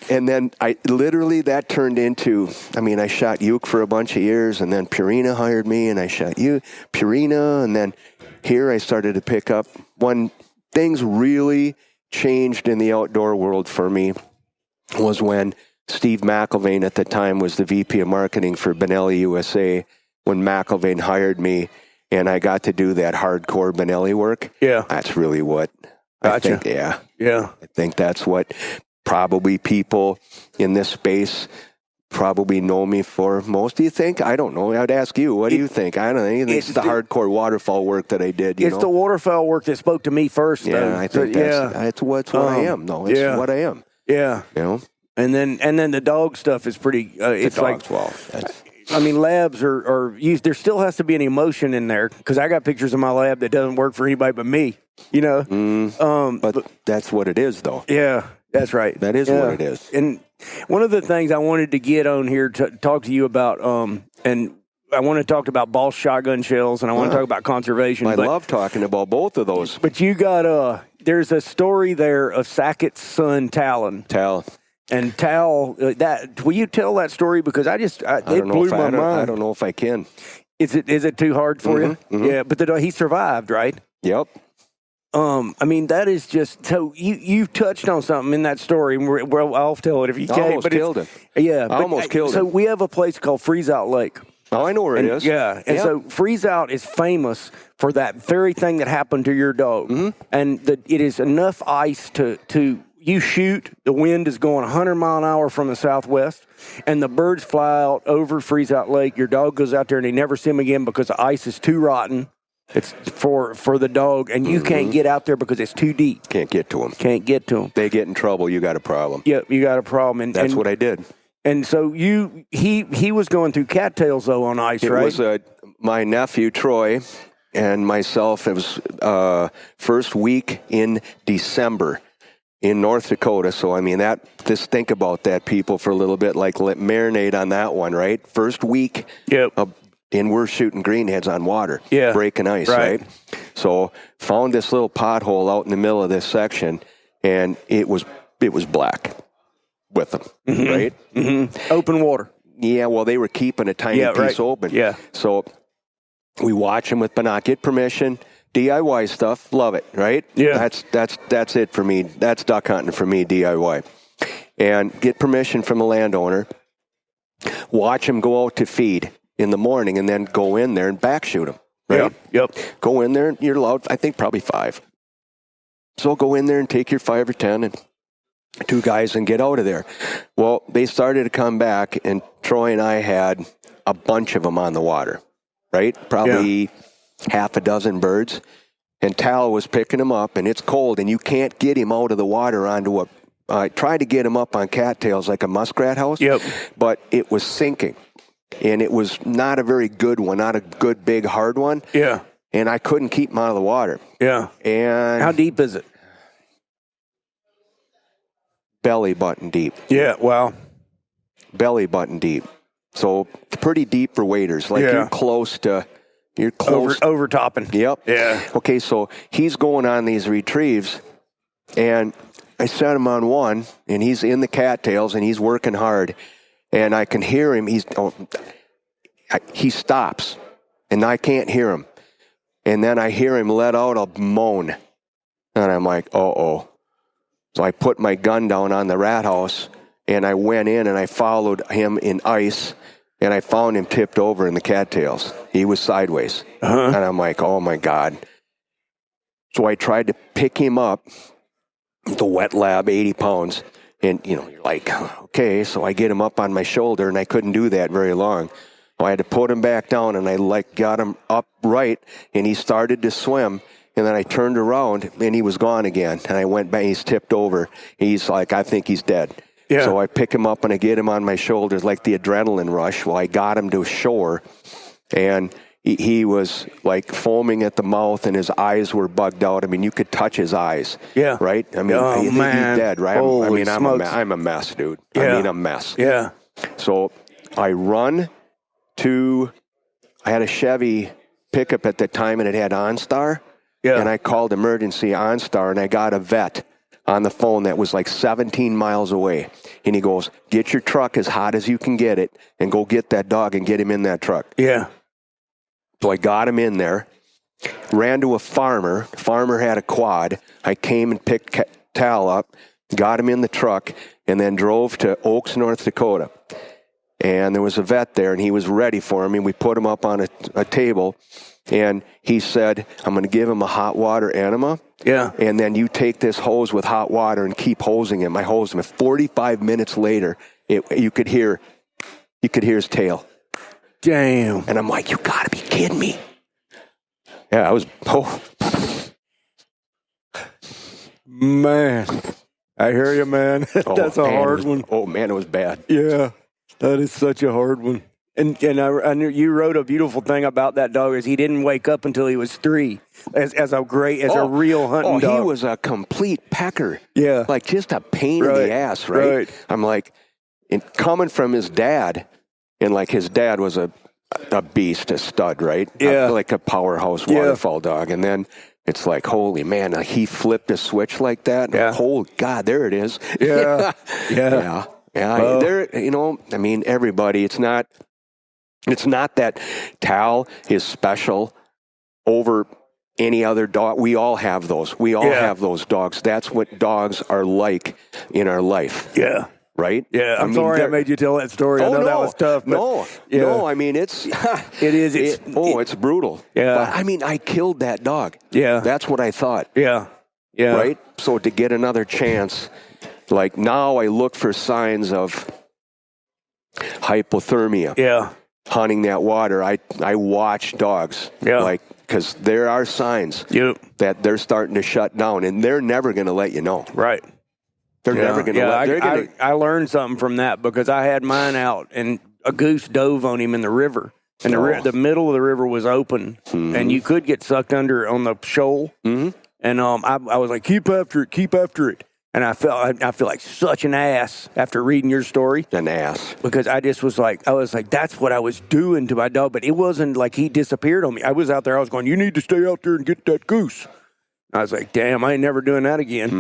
And then that turned into, I shot Uke for a bunch of years, and then Purina hired me, and I shot Purina, and then here I started to pick up when things really changed in the outdoor world for me was when Steve McIlvaine at the time was the VP of marketing for Benelli USA, when McIlvaine hired me and I got to do that hardcore Benelli work. Yeah. That's really what Gotcha. I think. Yeah. Yeah. I think that's what probably people in this space probably know me for most. Do you think? I don't know. I'd ask you. What do you think? I don't know. It's the hardcore waterfowl work that I did. It's the waterfowl work that spoke to me first. Yeah, though. I think that's what I am. No, it's what I am. Yeah. And then the dog stuff is pretty. It's dogs, like, labs are used. There still has to be an emotion in there because I got pictures of my lab that doesn't work for anybody but me. But that's what it is, though. Yeah, that's right. That is what it is. And one of the things I wanted to get on here to talk to you about, and I want to talk about Boss shotgun shells, and I want to talk about conservation. I love talking about both of those. But you got there's a story there of Sackett's son Talon. And Tal, will you tell that story? Because it blew my mind. I don't know if I can. Is it too hard for you? Mm-hmm. Yeah, but he survived, right? Yep. That is just so you touched on something in that story. Well, I'll tell it if you can. Almost killed him. Yeah, almost killed him. So we have a place called Freeze Out Lake. Oh, I know where it is. Yeah, and so Freeze Out is famous for that very thing that happened to your dog, and it is enough ice to you shoot. The wind is going 100 mile an hour from the southwest, and the birds fly out over Freeze Out Lake. Your dog goes out there and they never see him again because the ice is too rotten. It's for the dog, and you can't get out there because it's too deep. Can't get to them. They get in trouble. You got a problem. Yep, you got a problem. And that's what I did. And so he was going through cattails though on ice, right? It was my nephew Troy and myself. It was first week in December in North Dakota. So just think about that, people, for a little bit. Like marinate on that one, right? First week. Yep. And we're shooting greenheads on water, breaking ice, right? So found this little pothole out in the middle of this section, and it was black with them, right? Mm-hmm. Open water. Yeah, well, they were keeping a tiny piece open. Yeah. So we watch them with binoc. Get permission, DIY stuff, love it, right? Yeah. That's it for me. That's duck hunting for me, DIY. And get permission from the landowner. Watch them go out to feed in the morning, and then go in there and back shoot them, right? Yep. Go in there, and you're allowed, I think, probably 5. So go in there and take your 5 or 10 and 2 guys and get out of there. Well, they started to come back, and Troy and I had a bunch of them on the water, right? Probably half a dozen birds. and Tal was picking him up, and it's cold, and you can't get him out of the water onto a. I tried to get him up on cattails like a muskrat house, but it was sinking, and it was not a very good one, not a good big hard one. Yeah, and I couldn't keep him out of the water. Yeah, and how deep is it? Belly button deep. Yeah, wow. Belly button deep. So pretty deep for waders. Like you're close. Overtopping. Yep. Yeah. Okay, so he's going on these retrieves, and I set him on one, and he's in the cattails, and he's working hard, and I can hear him. He stops, and I can't hear him, and then I hear him let out a moan, and I'm like, uh-oh. So I put my gun down on the rat house, and I went in, and I followed him in ice, and I found him tipped over in the cattails. He was sideways. And I'm like, oh, my God. So I tried to pick him up, the wet lab, 80 pounds. And, you're like, okay. So I get him up on my shoulder, and I couldn't do that very long. So I had to put him back down, and I, got him upright, and he started to swim. And then I turned around, and he was gone again. And I went back, he's tipped over. He's like, I think he's dead. Yeah. So I pick him up, and I get him on my shoulders like the adrenaline rush. Well, I got him to shore, and he was like foaming at the mouth, and his eyes were bugged out. I mean, you could touch his eyes. Yeah. Right? I mean, he's dead, right? I'm a mess, dude. Yeah. I mean, a mess. Yeah. So I run to, I had a Chevy pickup at the time, and it had OnStar. Yeah. And I called emergency OnStar, and I got a vet on the phone that was like 17 miles away. And he goes, get your truck as hot as you can get it, and go get that dog and get him in that truck. Yeah. So I got him in there, ran to a farmer. Farmer had a quad. I came and picked Tal up, got him in the truck, and then drove to Oaks, North Dakota. And there was a vet there, and he was ready for him. And we put him up on a table, and he said, I'm going to give him a hot water enema. Yeah. And then you take this hose with hot water and keep hosing him. I hosed him. 45 minutes later, you could hear his tail. Damn. And I'm like, you got to be kidding me. Yeah, I was, Man, I hear you, man. That's a hard one. Oh, man, it was bad. Yeah, that is such a hard one. And I knew you wrote a beautiful thing about that dog is he didn't wake up until he was 3 as a real hunting dog. He was a complete pecker. Yeah. Like just a pain in the ass, right? I'm like, coming from his dad, and like his dad was a beast, a stud, right? Yeah. Like a powerhouse waterfowl dog. And then it's like, holy man, he flipped a switch like that. Yeah. Holy God, there it is. Yeah. Yeah. Yeah. There, I mean, everybody, it's not that Tal is special over any other dog. We all have those. We all have those dogs. That's what dogs are like in our life. Yeah. Right? Yeah. I'm sorry I made you tell that story. I know that was tough. But no. I mean, it is. It's brutal. Yeah. But, I mean, I killed that dog. Yeah. That's what I thought. Yeah. Yeah. Right? So to get another chance, like now I look for signs of hypothermia. Yeah. Hunting that water, I watch dogs. Yeah. Like, because there are signs that they're starting to shut down, and they're never going to let you know. Right. They're never going to I learned something from that because I had mine out, and a goose dove on him in the river. And the middle of the river was open, and you could get sucked under on the shoal. Mm-hmm. And I was like, keep after it. And I feel like such an ass after reading your story. An ass. Because I was like, that's what I was doing to my dog. But it wasn't like he disappeared on me. I was out there. I was going, you need to stay out there and get that goose. I was like, damn, I ain't never doing that again.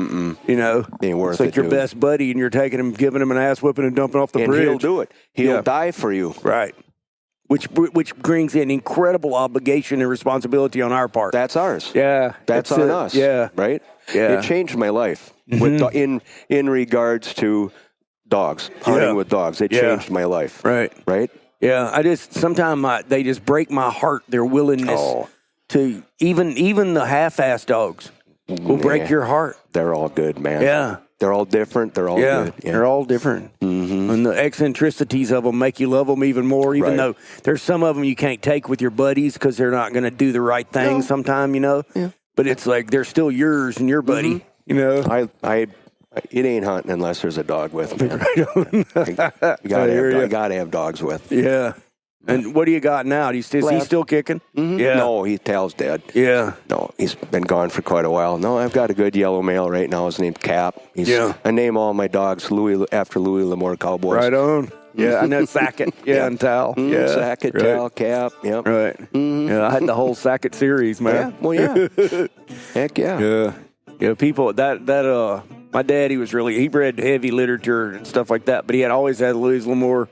Mm-mm. Ain't worth it. It's like your best buddy, and you're taking him, giving him an ass whipping and dumping off the bridge. And he'll do it. He'll die for you. Right. Which brings in incredible obligation and responsibility on our part. That's ours. Yeah. That's on us. Yeah. Right? Yeah. It changed my life with in regards to dogs, hunting with dogs. It changed my life. Right. Right? Yeah. Sometimes they just break my heart, their willingness to, even the half-ass dogs will break your heart. They're all good, man. Yeah. They're all different. They're all good. Yeah. They're all different. Mm-hmm. And the eccentricities of them make you love them even more, even though there's some of them you can't take with your buddies because they're not going to do the right thing sometime, Yeah. but it's like they're still yours and your buddy. You know, it ain't hunting unless there's a dog with me. I gotta have dogs with. Yeah. And what do you got now? Is he still kicking? Yeah. No, Tal's dead. Yeah. No, he's been gone for quite a while. No, I've got a good yellow male right now. His name's Cap. I name all my dogs after Louis L'Amour Cowboys. Right on. Yeah, I know Sackett. Yeah, and Tal. Yeah, Sackett, right. Tal, Cap. Yep. Right. Yeah, I had the whole Sackett series, man. Yeah. Well, yeah. Heck yeah. Yeah. Yeah. People that my daddy was he bred heavy literature and stuff like that, but he always had Louis L'Amour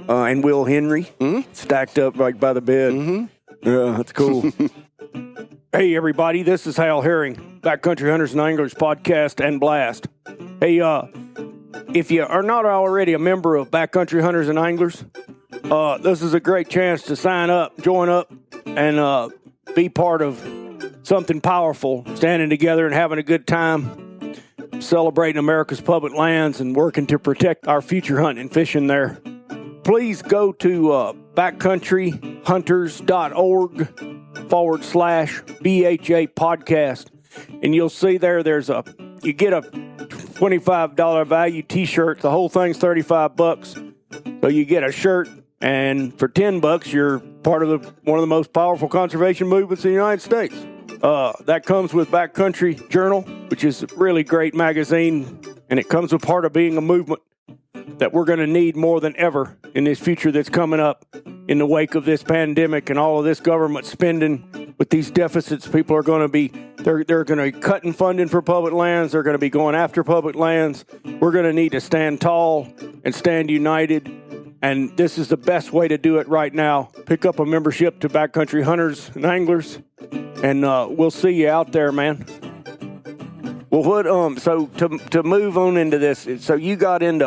and Will Henry stacked up right by the bed. Yeah, that's cool. Hey, everybody, this is Hal Herring, Backcountry Hunters and Anglers Podcast and Blast. Hey, if you are not already a member of Backcountry Hunters and Anglers, this is a great chance to sign up, join up, and be part of something powerful, standing together and having a good time, celebrating America's public lands and working to protect our future hunting and fishing there. Please go to backcountryhunters.org/BHA podcast, and you'll see you get a $25 value t-shirt. The whole thing's $35. So you get a shirt, and for $10, you're part of one of the most powerful conservation movements in the United States. That comes with Backcountry Journal, which is a really great magazine, and it comes with part of being a movement that we're going to need more than ever in this future that's coming up in the wake of this pandemic and all of this government spending with these deficits. People are going to be, they're going to be cutting funding for public lands. They're going to be going after public lands. We're going to need to stand tall and stand united. And this is the best way to do it right now. Pick up a membership to Backcountry Hunters and Anglers, and we'll see you out there, man. Well, so to move on into this, so you got into,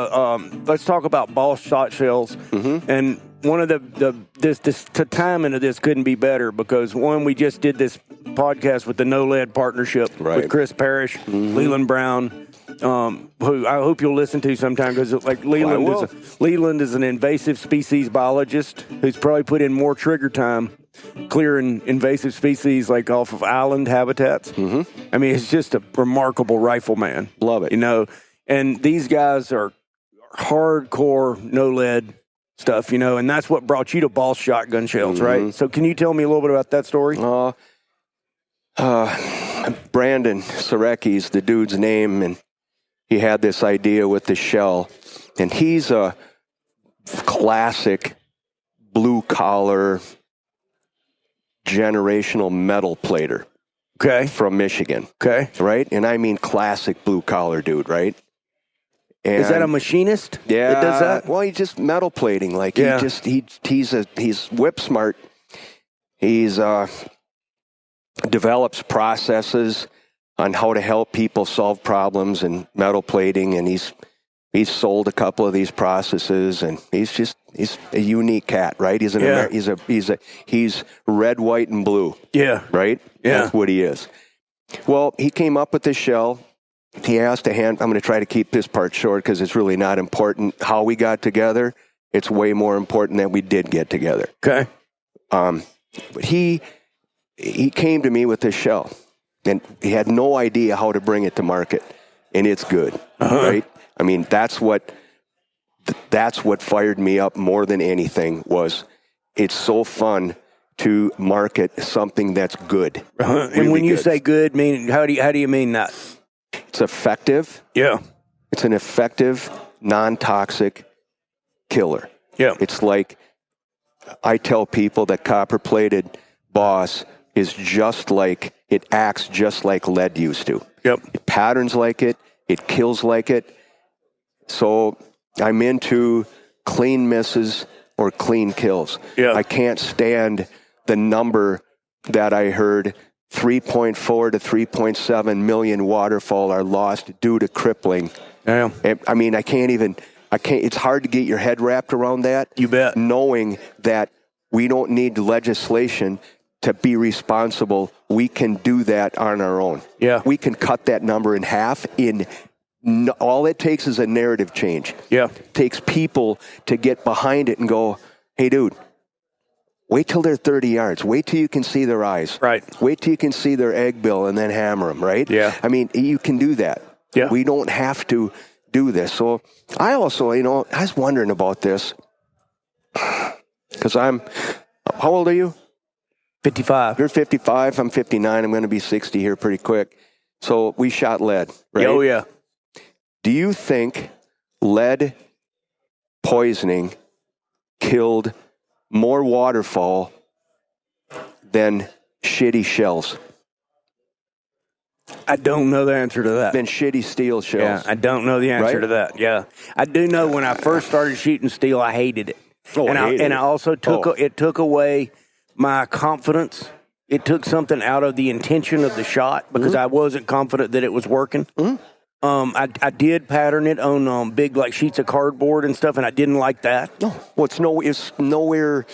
let's talk about ball shot shells. And one of the timing of this couldn't be better because, one, we just did this podcast with the No Lead partnership with Chris Parrish, Leland Brown, who I hope you'll listen to sometime because Leland is an invasive species biologist who's probably put in more trigger time clearing invasive species like off of island habitats. I mean, it's just a remarkable rifleman. Love it. You know, and these guys are hardcore no lead stuff, you know, and that's what brought you to ball shotgun shells, right? So can you tell me a little bit about that story? Brandon Sarecki's the dude's name, and he had this idea with the shell, and he's a classic blue collar generational metal plater. Okay. From Michigan. Okay. Right? And I mean classic blue collar dude, right? And is that a machinist? Yeah. That does that? Well, he's just metal plating. Like he's whip smart. He's develops processes on how to help people solve problems in metal plating, and he's sold a couple of these processes, and he's a unique cat, right? He's he's red, white, and blue. Yeah. Right? Yeah. That's what he is. Well, he came up with this shell. He asked I'm going to try to keep this part short because it's really not important how we got together. It's way more important that we did get together. Okay. But he came to me with this shell, and he had no idea how to bring it to market, and it's good, right? I mean, that's what fired me up more than anything was it's so fun to market something that's good. Really and when you say good, mean how do you mean that? It's effective. Yeah. It's an effective, non-toxic killer. Yeah. It's like I tell people that copper-plated boss is it acts just like lead used to. Yep. It patterns like it. It kills like it. So I'm into clean misses or clean kills. Yeah. I can't stand the number that I heard, 3.4 to 3.7 million waterfowl are lost due to crippling. Yeah. I mean, I can't, it's hard to get your head wrapped around that. You bet. Knowing that we don't need legislation to be responsible. We can do that on our own. Yeah. We can cut that number in half all it takes is a narrative change. Yeah. It takes people to get behind it and go, hey, dude, Wait till they're 30 yards. Wait till you can see their eyes. Right. Wait till you can see their egg bill and then hammer them, right? Yeah. I mean, you can do that. Yeah. We don't have to do this. So I also, I was wondering about this because how old are you? 55. You're 55. I'm 59. I'm going to be 60 here pretty quick. So we shot lead, right? Oh, yeah. Do you think lead poisoning killed more waterfowl than shitty shells? I don't know the answer to that. Than shitty steel Yeah, shells? I don't know the answer Right? to that. Yeah. I do know when I first started shooting steel, I hated it. Oh, and I hated it. I also it took away my confidence. It took something out of the intention of the shot because I wasn't confident that it was working. I did pattern it on big like sheets of cardboard and stuff, and I didn't like that. No. Well, it's nowhere.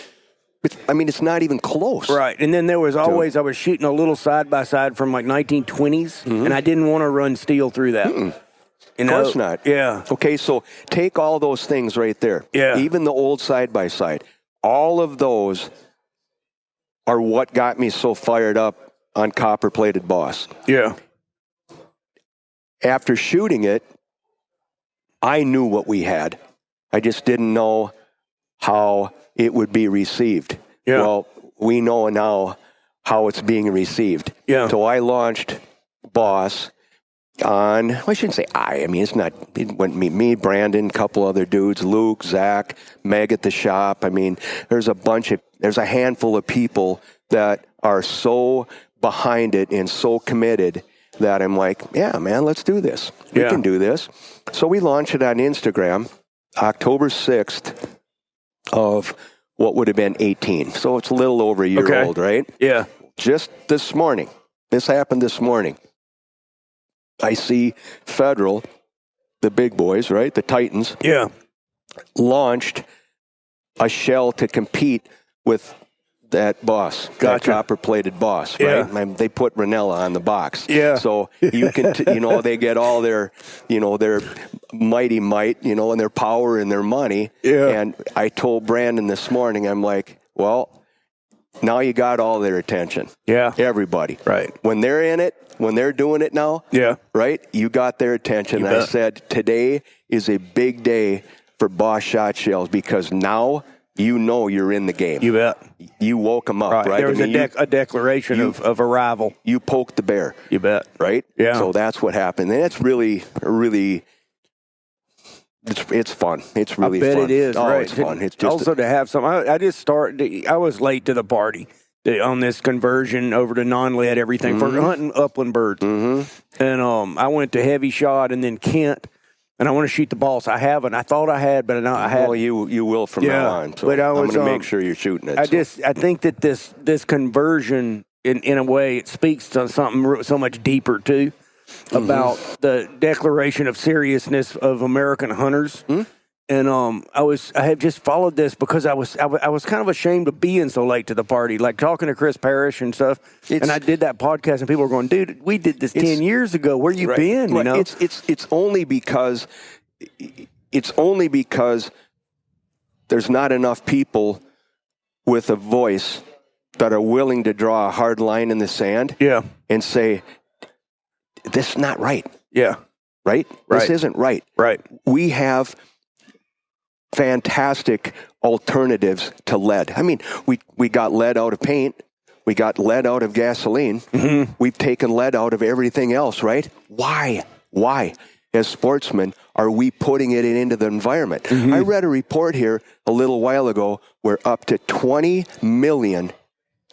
It's not even close. Right, and then there was always I was shooting a little side by side from like 1920s, and I didn't want to run steel through that. Of course not. Yeah. Okay, so take all those things right there. Yeah. Even the old side by side. All of those are what got me so fired up on copper plated Boss. Yeah. After shooting it, I knew what we had. I just didn't know how it would be received. Yeah. Well, we know now how it's being received. Yeah. So I launched Boss on, I shouldn't say it went me, Brandon, a couple other dudes, Luke, Zach, Meg at the shop. There's a handful of people that are so behind it and so committed that I'm like, yeah, man, let's do this. We can do this. So we launched it on Instagram October 6th of what would have been 18. So it's a little over a year old, right? Yeah. Just this morning. This happened this morning. I see Federal, the big boys, right? The Titans. Yeah. Launched a shell to compete with that Boss, that copper-plated Boss, right? Yeah. They put Ranella on the box. Yeah. So you can, they get all their, their mighty might, and their power and their money. Yeah. And I told Brandon this morning, I'm like, well, now you got all their attention. Yeah. Everybody. Right. When they're in it, when they're doing it now, right, you got their attention. And I said, today is a big day for Boss shot shells because now you're in the game. You bet. You woke them up, right? There was a declaration of arrival. You poked the bear. You bet. Right? Yeah. So that's what happened. And it's really, it's fun. It's really fun. I bet it is. Oh, right. It's fun. It's just also to have some. I was late to the party on this conversion over to non-lead everything for hunting upland birds. And I went to heavy shot and then Kent. And I want to shoot the balls. I haven't. I thought I had, but I had. Well, you will from now on. So but I'm going to make sure you're shooting it. I think that this conversion, in a way, it speaks to something so much deeper too, about the declaration of seriousness of American hunters. And I have just followed this because I was kind of ashamed of being so late to the party, like talking to Chris Parrish and stuff. And I did that podcast, and people were going, "Dude, we did this 10 years ago. Where you been?" You know, it's only because there's not enough people with a voice that are willing to draw a hard line in the sand, and say, "This is not right." Right. This isn't right. Right. We have fantastic alternatives to lead. We got lead out of paint. We got lead out of gasoline. We've taken lead out of everything else, right? Why? As sportsmen, are we putting it into the environment? I read a report here a little while ago where up to 20 million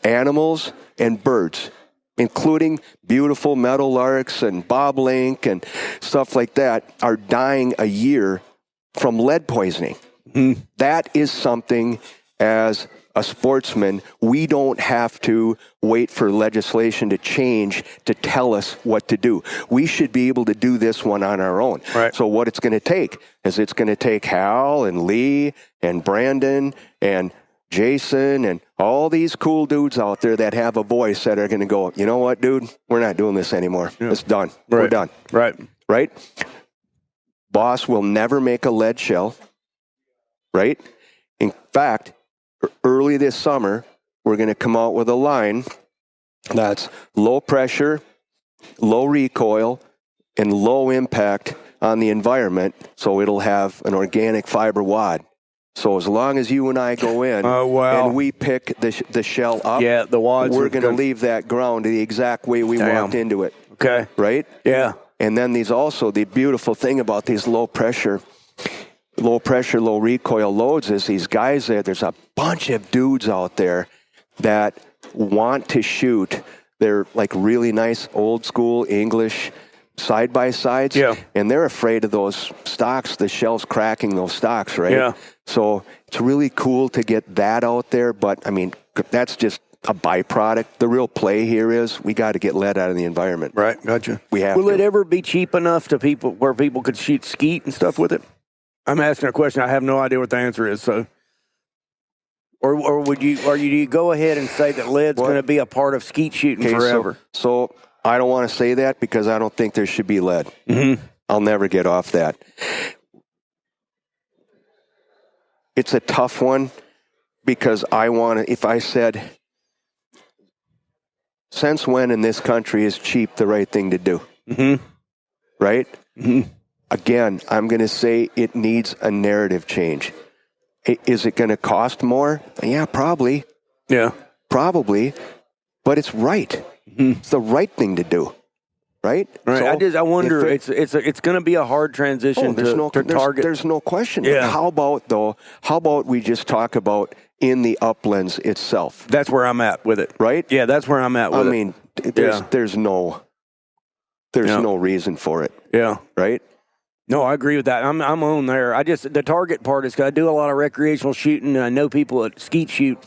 animals and birds, including beautiful meadowlarks and bobolink and stuff like that, are dying a year from lead poisoning. That is something, as a sportsman, we don't have to wait for legislation to change to tell us what to do. We should be able to do this one on our own. Right. So what it's going to take is it's going to take Hal and Lee and Brandon and Jason and all these cool dudes out there that have a voice that are going to go, you know what, dude, we're not doing this anymore. It's done. Right. We're done. Right? Boss will never make a lead shell. Right? In fact, early this summer, we're going to come out with a line that's low pressure, low recoil, and low impact on the environment, so it'll have an organic fiber wad. So as long as you and I go in and we pick the shell up, the wads, we're going to leave that ground the exact way we walked into it. Okay. Right? Yeah. And then the beautiful thing about these low pressure, low recoil loads is these guys there's a bunch of dudes out there that want to shoot. They're like really nice old school English side-by-sides, and they're afraid of those stocks, the shells cracking those stocks, right? Yeah. So it's really cool to get that out there, but I mean, that's just a byproduct. The real play here is we got to get lead out of the environment. Right, gotcha. We have Will it ever be cheap enough to people where people could shoot skeet and stuff with it? I'm asking a question. I have no idea what the answer is, so... Or do you go ahead and say that lead's going to be a part of skeet shooting forever? So I don't want to say that because I don't think there should be lead. Mm-hmm. I'll never get off that. It's a tough one because if I said, since when in this country is cheap the right thing to do? Mm-hmm. Right? Mm-hmm. Again, I'm going to say it needs a narrative change. Is it going to cost more? Yeah, probably. Yeah. Probably. But it's right. Mm-hmm. It's the right thing to do. Right? Right. So I wonder, it's going to be a hard transition to target. There's no question. Yeah. How about we just talk about in the uplands itself? That's where I'm at with it. Right? Yeah, that's where I'm at with it. I mean, there's no reason for it. Yeah. Right? No, I agree with that. I'm on there. The target part is 'cause I do a lot of recreational shooting, and I know people that skeet shoot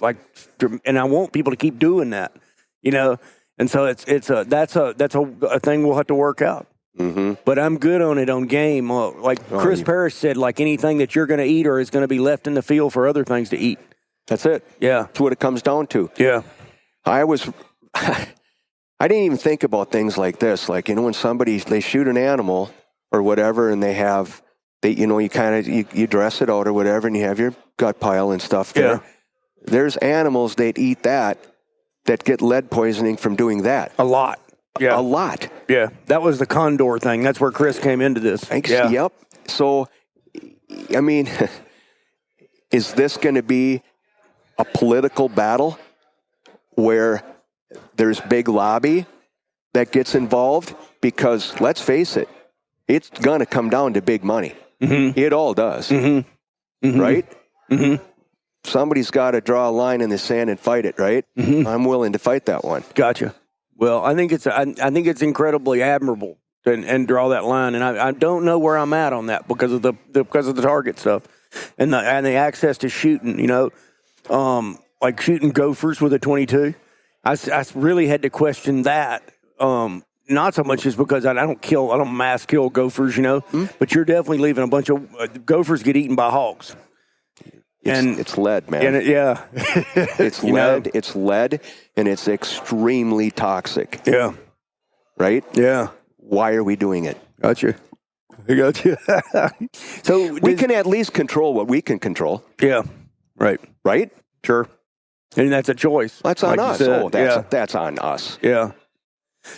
and I want people to keep doing that, And so that's a thing we'll have to work out. Mm-hmm. But I'm good on it on game. Chris Parrish said, like anything that you're going to eat or is going to be left in the field for other things to eat. That's it. Yeah, that's what it comes down to. Yeah, I didn't even think about things like this. Like when they shoot an animal or whatever, and you dress it out or whatever, and you have your gut pile and stuff there. Yeah. There's animals that eat that get lead poisoning from doing that. A lot. Yeah. A lot. Yeah. That was the condor thing. That's where Chris came into this. Yeah. Yep. So, I mean, is this going to be a political battle where there's big lobby that gets involved? Because let's face it, it's going to come down to big money. Mm-hmm. It all does. Mm-hmm. Mm-hmm. Right? Mm-hmm. Somebody's got to draw a line in the sand and fight it, right? Mm-hmm. I'm willing to fight that one. Gotcha. Well, I think it's incredibly admirable and draw that line, and I don't know where I'm at on that because of the target stuff and the access to shooting. Like shooting gophers with a .22. I really had to question that. Not so much just because I don't mass kill gophers, but you're definitely leaving a bunch of gophers get eaten by hogs. It's lead, man. It's lead. It's lead, and it's extremely toxic. Yeah. Right? Yeah. Why are we doing it? Gotcha. I got you. So we can at least control what we can control. Yeah. Right. Right? Sure. And that's a choice. That's on us. That's on us. Yeah.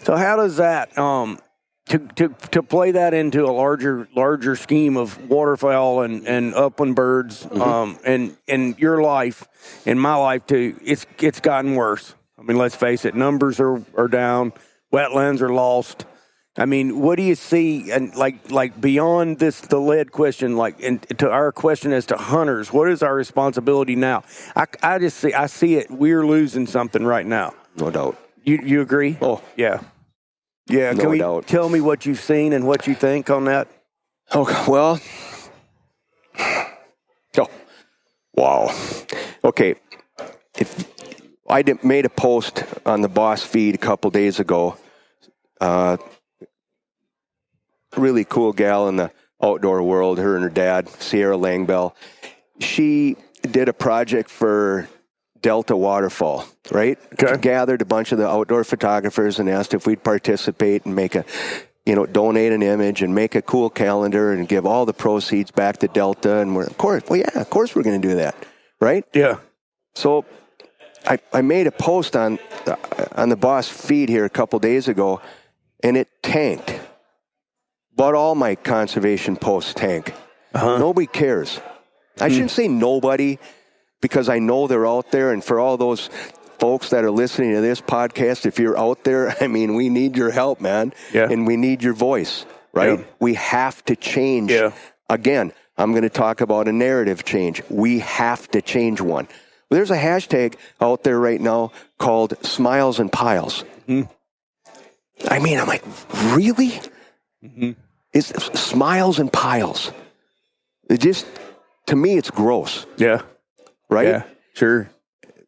So how does that to play that into a larger scheme of waterfowl and upland birds, and in your life, in my life too, it's gotten worse. I mean, let's face it, numbers are down, wetlands are lost. I mean, what do you see? And like beyond the lead question, to our question as to hunters, what is our responsibility now? I see it. We're losing something right now. No doubt. You agree? Oh, yeah. Yeah. No doubt. Tell me what you've seen and what you think on that? Oh, well. Oh, wow. Okay. If I made a post on the Boss feed a couple days ago. Really cool gal in the outdoor world, her and her dad, Sierra Langbell. She did a project for Delta Waterfowl, right? Okay. Gathered a bunch of the outdoor photographers and asked if we'd participate and make donate an image and make a cool calendar and give all the proceeds back to Delta. And of course we're going to do that, right? Yeah. So I made a post on the Boss feed here a couple days ago, and it tanked. But all my conservation posts tank. Nobody cares. I shouldn't say nobody, because I know they're out there. And for all those folks that are listening to this podcast, if you're out there, I mean, we need your help, man. Yeah. And we need your voice, right? Yeah. We have to change. Yeah. Again, I'm going to talk about a narrative change. We have to change one. There's a hashtag out there right now called Smiles and Piles. I mean, I'm like, really? It's Smiles and Piles. It just, to me, it's gross. Yeah. Right? Yeah, sure.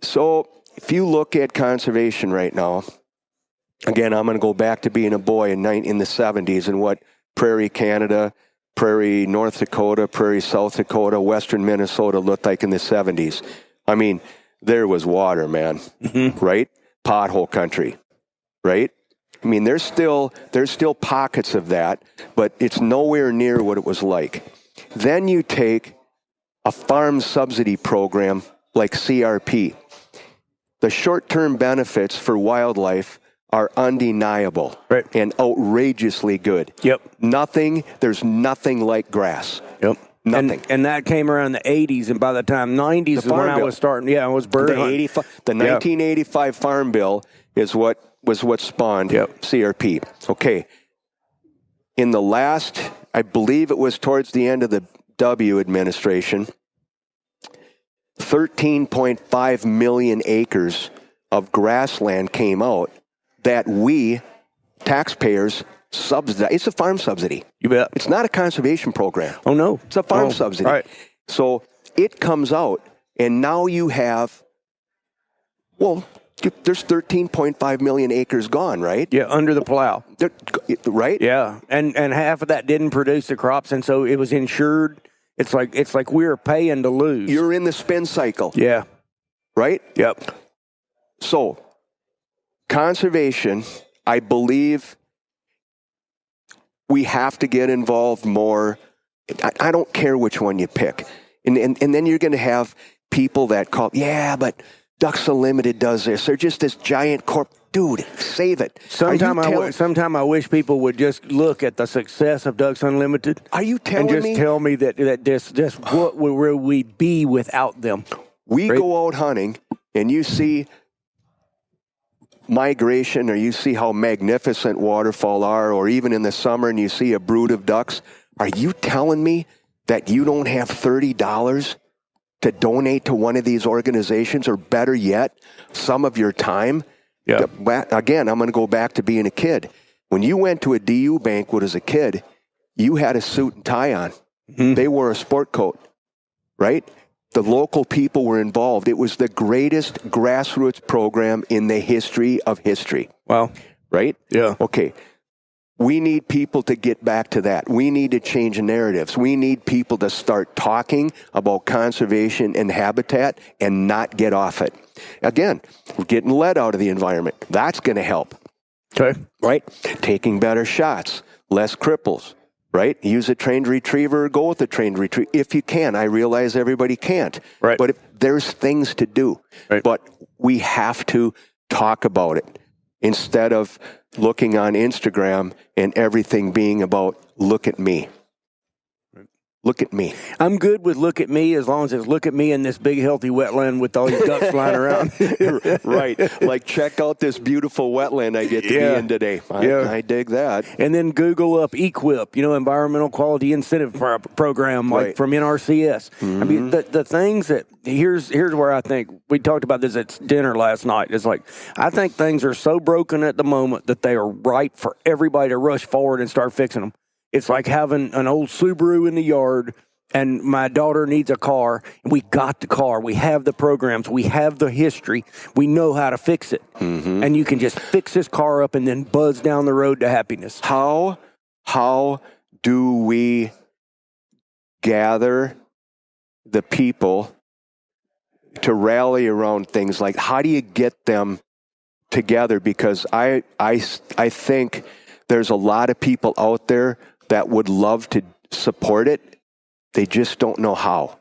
So if you look at conservation right now, again, I'm going to go back to being a boy in the 70s and what Prairie Canada, Prairie North Dakota, Prairie South Dakota, Western Minnesota looked like in the 70s. I mean, there was water, man, right? Pothole country, right? I mean, there's still pockets of that, but it's nowhere near what it was like. Then you take a farm subsidy program like CRP. The short-term benefits for wildlife are undeniable and outrageously good. Yep. There's nothing like grass. Yep. Nothing. And that came around the 80s, and by the time 90s is when I was starting. Yeah, I was bird hunting. The 1985 Farm Bill was what spawned CRP. Okay. In the last, I believe it was towards the end of the W administration, 13.5 million acres of grassland came out that we, taxpayers, subsidize. It's a farm subsidy. You bet. It's not a conservation program. Oh, no. It's a farm subsidy. Right. So it comes out, and now you have, there's 13.5 million acres gone, right? Yeah, under the plow. Right? Yeah, and half of that didn't produce the crops, and so it was insured. It's like we were paying to lose. You're in the spin cycle. Yeah. Right? Yep. So, conservation, I believe we have to get involved more. I don't care which one you pick. And then you're going to have people that call, but Ducks Unlimited does this. They're just this giant corp. Dude, save it. Sometime I wish people would just look at the success of Ducks Unlimited. Are you telling me? And just tell me that just what will we be without them? We go out hunting and you see migration, or you see how magnificent waterfowl are, or even in the summer and you see a brood of ducks. Are you telling me that you don't have $30 to donate to one of these organizations, or better yet, some of your time? Yeah. Again, I'm going to go back to being a kid. When you went to a DU banquet as a kid, you had a suit and tie on. They wore a sport coat, right? The local people were involved. It was the greatest grassroots program in the history of history. Wow. Right? Yeah. Okay. We need people to get back to that. We need to change narratives. We need people to start talking about conservation and habitat and not get off it. Again, we're getting lead out of the environment. That's going to help. Okay. Right? Taking better shots, less cripples, right? Use a trained retriever, go with a trained retriever if you can. I realize everybody can't. Right. But there's things to do. Right. But we have to talk about it instead of looking on Instagram and everything being about, look at me. Look at me. I'm good with look at me as long as it's look at me in this big healthy wetland with all these ducks flying around. Right. Like, check out this beautiful wetland I get to be in today. I dig that. And then Google up EQIP, Environmental Quality Incentive Program, like from NRCS. I mean, the things that, here's where I think, we talked about this at dinner last night. It's like, I think things are so broken at the moment that they are ripe for everybody to rush forward and start fixing them. It's like having an old Subaru in the yard, and my daughter needs a car, and we got the car. We have the programs. We have the history. We know how to fix it. And you can just fix this car up and then buzz down the road to happiness. How do we gather the people to rally around things? Like, how do you get them together? Because I think there's a lot of people out there that would love to support it. They just don't know how.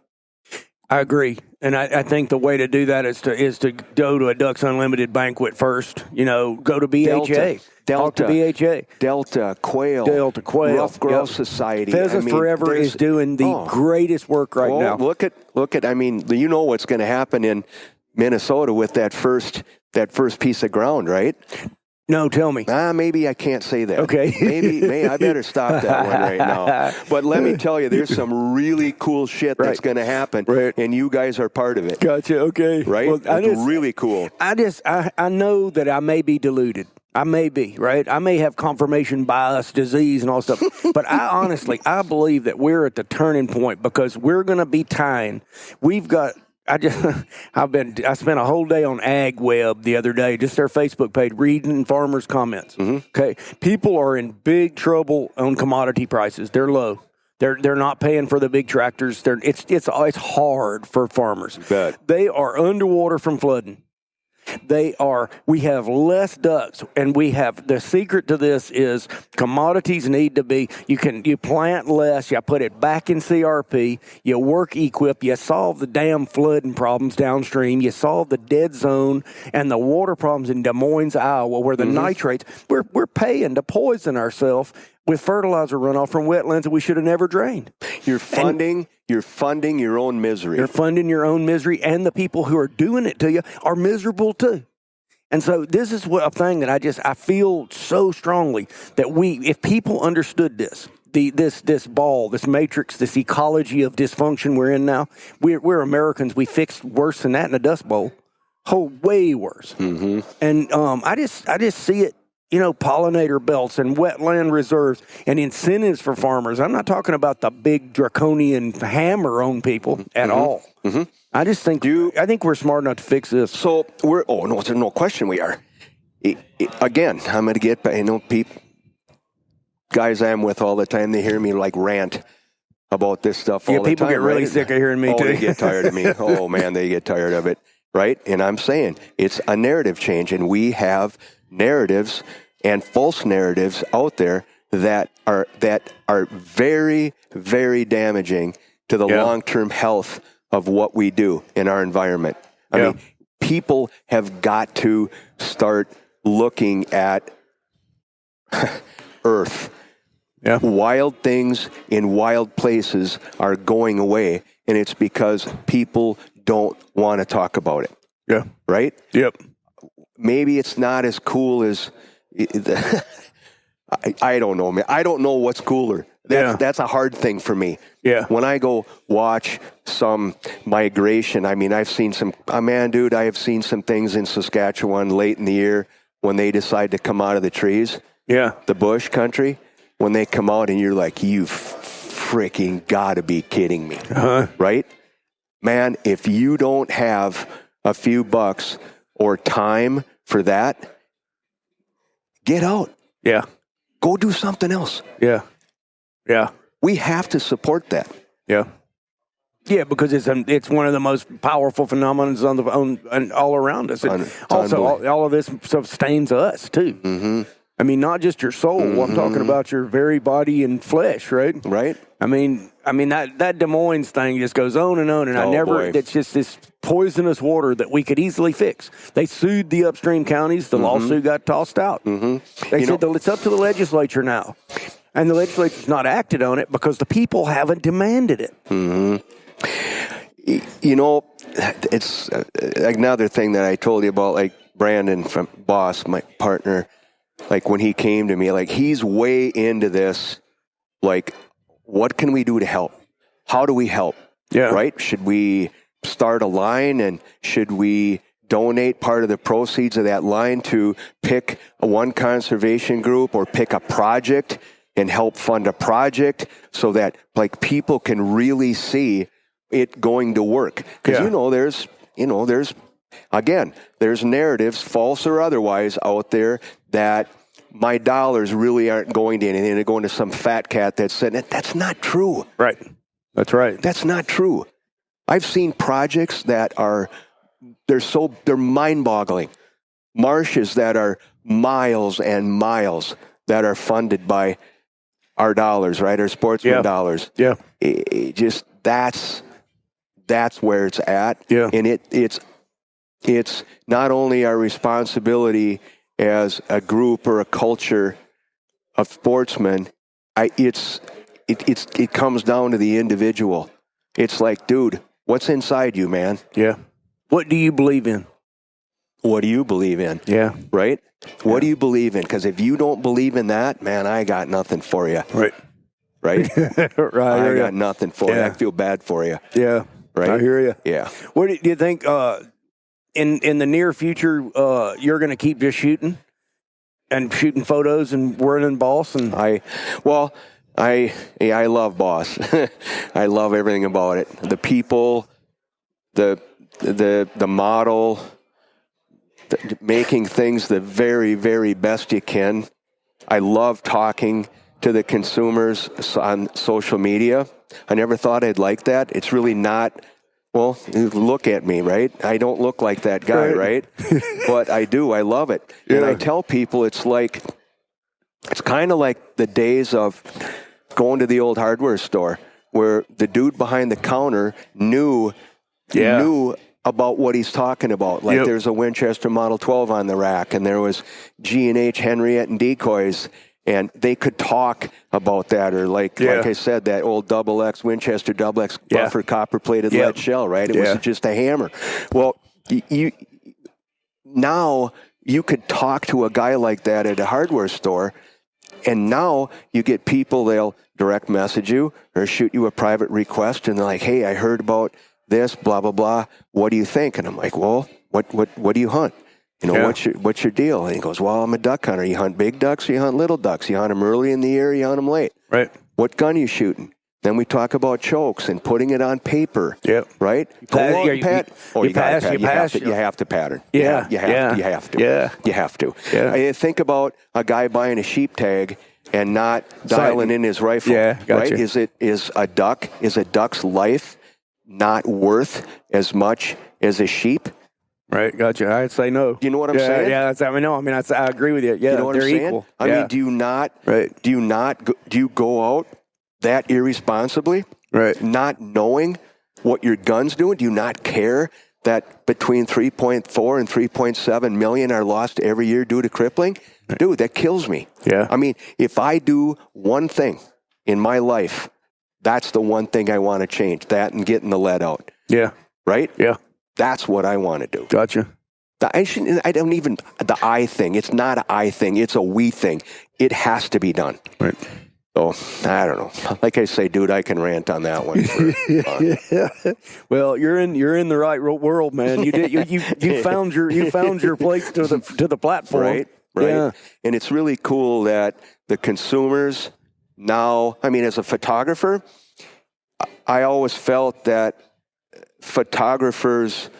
I agree. And I think the way to do that is to go to a Ducks Unlimited banquet first. Go to BHA. Talk to BHA. Delta Quail. Rough Grouse Society. Pheasant Forever is doing the greatest work right now. Look at. You know what's going to happen in Minnesota with that first piece of ground, right? No, tell me. Maybe I can't say that. Okay. Maybe I better stop that one right now. But let me tell you, there's some really cool shit that's going to happen, and you guys are part of it. Gotcha. Okay. Right? Well, it's really cool. I know that I may be deluded. I may be, right? I may have confirmation bias, disease, and all stuff. But I believe that we're at the turning point because we're going to be tying. I spent a whole day on Ag Web the other day, just their Facebook page, reading farmers' comments. Mm-hmm. Okay, people are in big trouble on commodity prices. They're low. They're not paying for the big tractors. It's hard for farmers. They are underwater from flooding. We have less ducks, and the secret to this is commodities need to be, you plant less, you put it back in CRP, you work equip, you solve the damn flooding problems downstream, you solve the dead zone and the water problems in Des Moines, Iowa, where the nitrates, we're paying to poison ourselves with fertilizer runoff from wetlands that we should have never drained. You're funding your own misery. You're funding your own misery, and the people who are doing it to you are miserable too. And so this is a thing that I feel so strongly that if people understood this ball, this matrix, this ecology of dysfunction we're in now, we're Americans. We fixed worse than that in a Dust Bowl, way worse. Mm-hmm. And I just see it. Pollinator belts and wetland reserves and incentives for farmers. I'm not talking about the big draconian hammer on people at all. Mm-hmm. I just think I think we're smart enough to fix this. So there's no question we are. Again, I'm going to get, people, guys I'm with all the time, they hear me rant about this stuff all the time. People get really sick of hearing me too. They get tired of me. Oh man, they get tired of it. Right? And I'm saying it's a narrative change, and we have narratives and false narratives out there that are very, very damaging to the long-term health of what we do in our environment. I mean, people have got to start looking at Earth. Yeah. Wild things in wild places are going away, and it's because people don't want to talk about it. Yeah. Right? Yep. Maybe it's not as cool as I don't know, man. I don't know what's cooler. That's a hard thing for me. Yeah. When I go watch some migration, I've seen I have seen some things in Saskatchewan late in the year when they decide to come out of the trees. Yeah. The bush country, when they come out and you're like, you freaking gotta be kidding me. Uh-huh. Right? Man, if you don't have a few bucks or time for that, get out. Yeah. Go do something else. Yeah. Yeah. We have to support that. Yeah. Yeah, because it's one of the most powerful phenomena on all around us. Also, all of this sustains us too. Mm-hmm. Not just your soul. Mm-hmm. I'm talking about your very body and flesh, right? Right. That Des Moines thing just goes on, and it's just this poisonous water that we could easily fix. They sued the upstream counties. The lawsuit got tossed out. Mm-hmm. They said it's up to the legislature now. And the legislature's not acted on it because the people haven't demanded it. Mm-hmm. It's another thing that I told you about, Brandon from Boss, my partner, when he came to me, he's way into this, what can we do to help? How do we help? Yeah. Right? Should we start a line, and should we donate part of the proceeds of that line to pick one conservation group or pick a project and help fund a project so that people can really see it going to work? Because there's narratives, false or otherwise, out there that my dollars really aren't going to anything. They're going to some fat cat that said that's not true. Right. That's right. That's not true. I've seen projects that they're mind-boggling. Marshes that are miles and miles that are funded by our dollars, right? Our sportsman dollars. Yeah. that's where it's at. Yeah. And it's not only our responsibility as a group or a culture of sportsmen, it comes down to the individual. It's like, dude, what's inside you, man? Yeah. What do you believe in? What do you believe in? Yeah. Right? What do you believe in? Because if you don't believe in that, man, I got nothing for you. Right. Right? Right. I got nothing for you. I feel bad for you. Yeah. Right? I hear you. Yeah. What do you think in the near future you're going to keep just shooting and shooting photos and running boss? And I love boss. I love everything about it. The people, the model, making things the very, very best you can. I love talking to the consumers on social media. I never thought I'd like that. It's really not, well, look at me, right? I don't look like that guy, right? But I do. I love it. Yeah. And I tell people it's kind of like the days of going to the old hardware store where the dude behind the counter knew about what he's talking about. Like there's a Winchester Model 12 on the rack, and there was G&H Henriette and decoys, and they could talk about that. Or like I said, that old XX Winchester XX buffer copper-plated lead shell, right? It was just a hammer. Well, now you could talk to a guy like that at a hardware store, and now you get people, they'll direct message you or shoot you a private request, and they're like, hey, I heard about this, blah, blah, blah. What do you think? And I'm like, well, what do you hunt? You know, what's your deal? And he goes, well, I'm a duck hunter. You hunt big ducks or you hunt little ducks? You hunt them early in the year, you hunt them late. Right. What gun you shooting? Then we talk about chokes and putting it on paper. Yep. Right? You have to pattern. Yeah. You have to. Yeah. You have to. Yeah. I think about a guy buying a sheep tag and not dialing in his rifle. Yeah, gotcha. Right? Is a duck's life not worth as much as a sheep? Right, gotcha. I'd say no. You know what I'm saying? Yeah, I agree with you. Yeah, you know what they're I'm saying? equal. I mean, do you go out that irresponsibly? Right. Not knowing what your gun's doing? Do you not care that between 3.4 and 3.7 million are lost every year due to crippling? Right. Dude, that kills me. Yeah. I mean, if I do one thing in my life, that's the one thing I want to change. That and getting the lead out. Yeah. Right? Yeah. That's what I want to do. Gotcha. The I thing. It's not an I thing. It's a we thing. It has to be done. Right. So, I don't know. Like I say, dude, I can rant on that one. Well, you're in the right world, man. You found your place to the platform. Right. Right. Yeah. And it's really cool that the consumers now, I mean, as a photographer, I always felt that photographers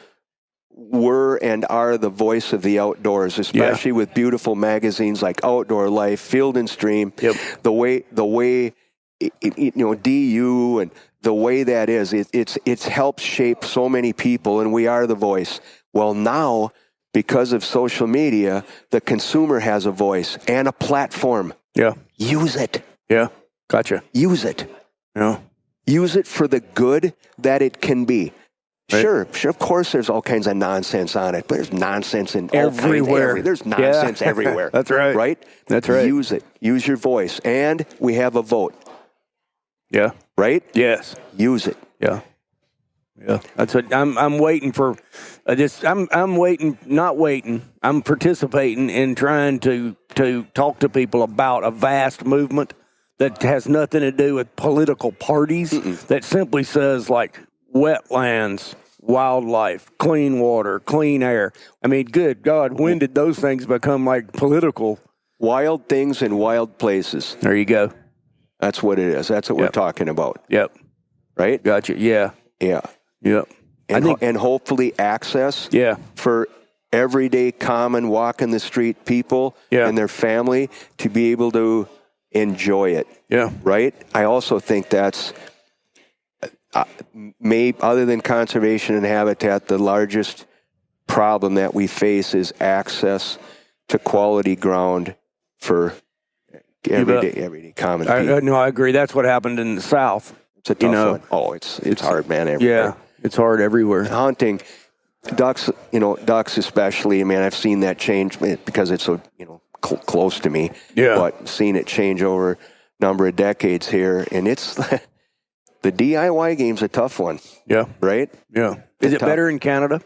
were and are the voice of the outdoors, especially with beautiful magazines like Outdoor Life, Field and Stream. Yep. The way DU and the way that is, it's helped shape so many people, and we are the voice. Well, now, because of social media, the consumer has a voice and a platform. Yeah. Use it. Yeah. Gotcha. Use it. Yeah. Use it for the good that it can be. Right. Sure. Of course, there's all kinds of nonsense on it, but there's nonsense in everywhere. There's nonsense everywhere. That's right. Right? That's right. Use it. Use your voice. And we have a vote. Yeah. Right? Yes. Use it. Yeah. Yeah. That's what I'm waiting for. I'm waiting, not waiting. I'm participating in trying to talk to people about a vast movement that has nothing to do with political parties. That simply says like wetlands, wildlife, clean water, clean air. I mean, good God, when did those things become like political? Wild things in wild places. There you go. That's what it is. That's what we're talking about. Yep. Right? Gotcha. Yeah. Yeah. Yep. And hopefully access for everyday common walking the street people and their family to be able to enjoy it. Yeah. Right? I also think that's maybe, other than conservation and habitat, the largest problem that we face is access to quality ground for everyday common people. No, I agree. That's what happened in the South. It's a tough one. Oh, it's hard, man. Everywhere. Yeah. It's hard everywhere. Hunting, ducks especially. I mean, I've seen that change because it's so, close to me. Yeah. But seen it change over a number of decades here. And it's, the DIY game's a tough one. Yeah. Right? Yeah. Is it better in Canada?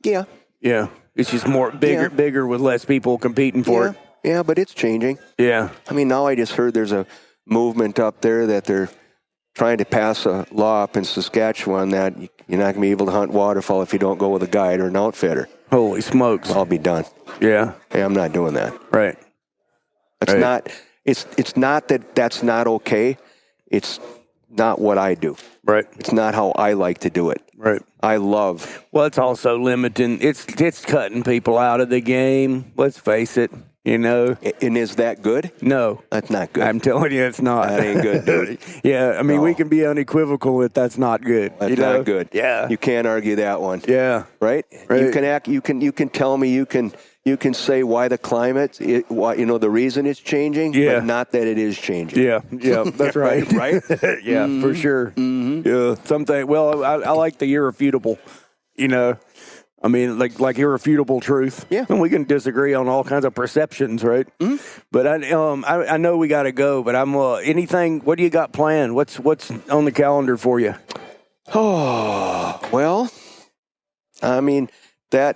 Yeah. Yeah. It's just bigger with less people competing for it. Yeah, but it's changing. Yeah. I mean, now I just heard there's a movement up there that they're trying to pass a law up in Saskatchewan that you're not going to be able to hunt waterfowl if you don't go with a guide or an outfitter. Holy smokes. I'll be done. Yeah. Hey, I'm not doing that. Right. It's not that that's not okay. It's not what I do. Right. It's not how I like to do it. Right. Well, it's also limiting. It's cutting people out of the game. Let's face it. And is that good? No. That's not good. I'm telling you, it's not. That ain't good, dude. Yeah, I mean, we can be unequivocal that that's not good. That's not good. Yeah. You can't argue that one. Yeah. Right? You can tell me, you can say why the climate, the reason it's changing, but not that it is changing. Yeah, that's right. Right? Yeah, for sure. Mm-hmm. Yeah, well, I like the irrefutable, I mean, like irrefutable truth. Yeah. And we can disagree on all kinds of perceptions, right? Mm-hmm. But I know we got to go, but I'm anything, what do you got planned? What's on the calendar for you? Oh, well, I mean, the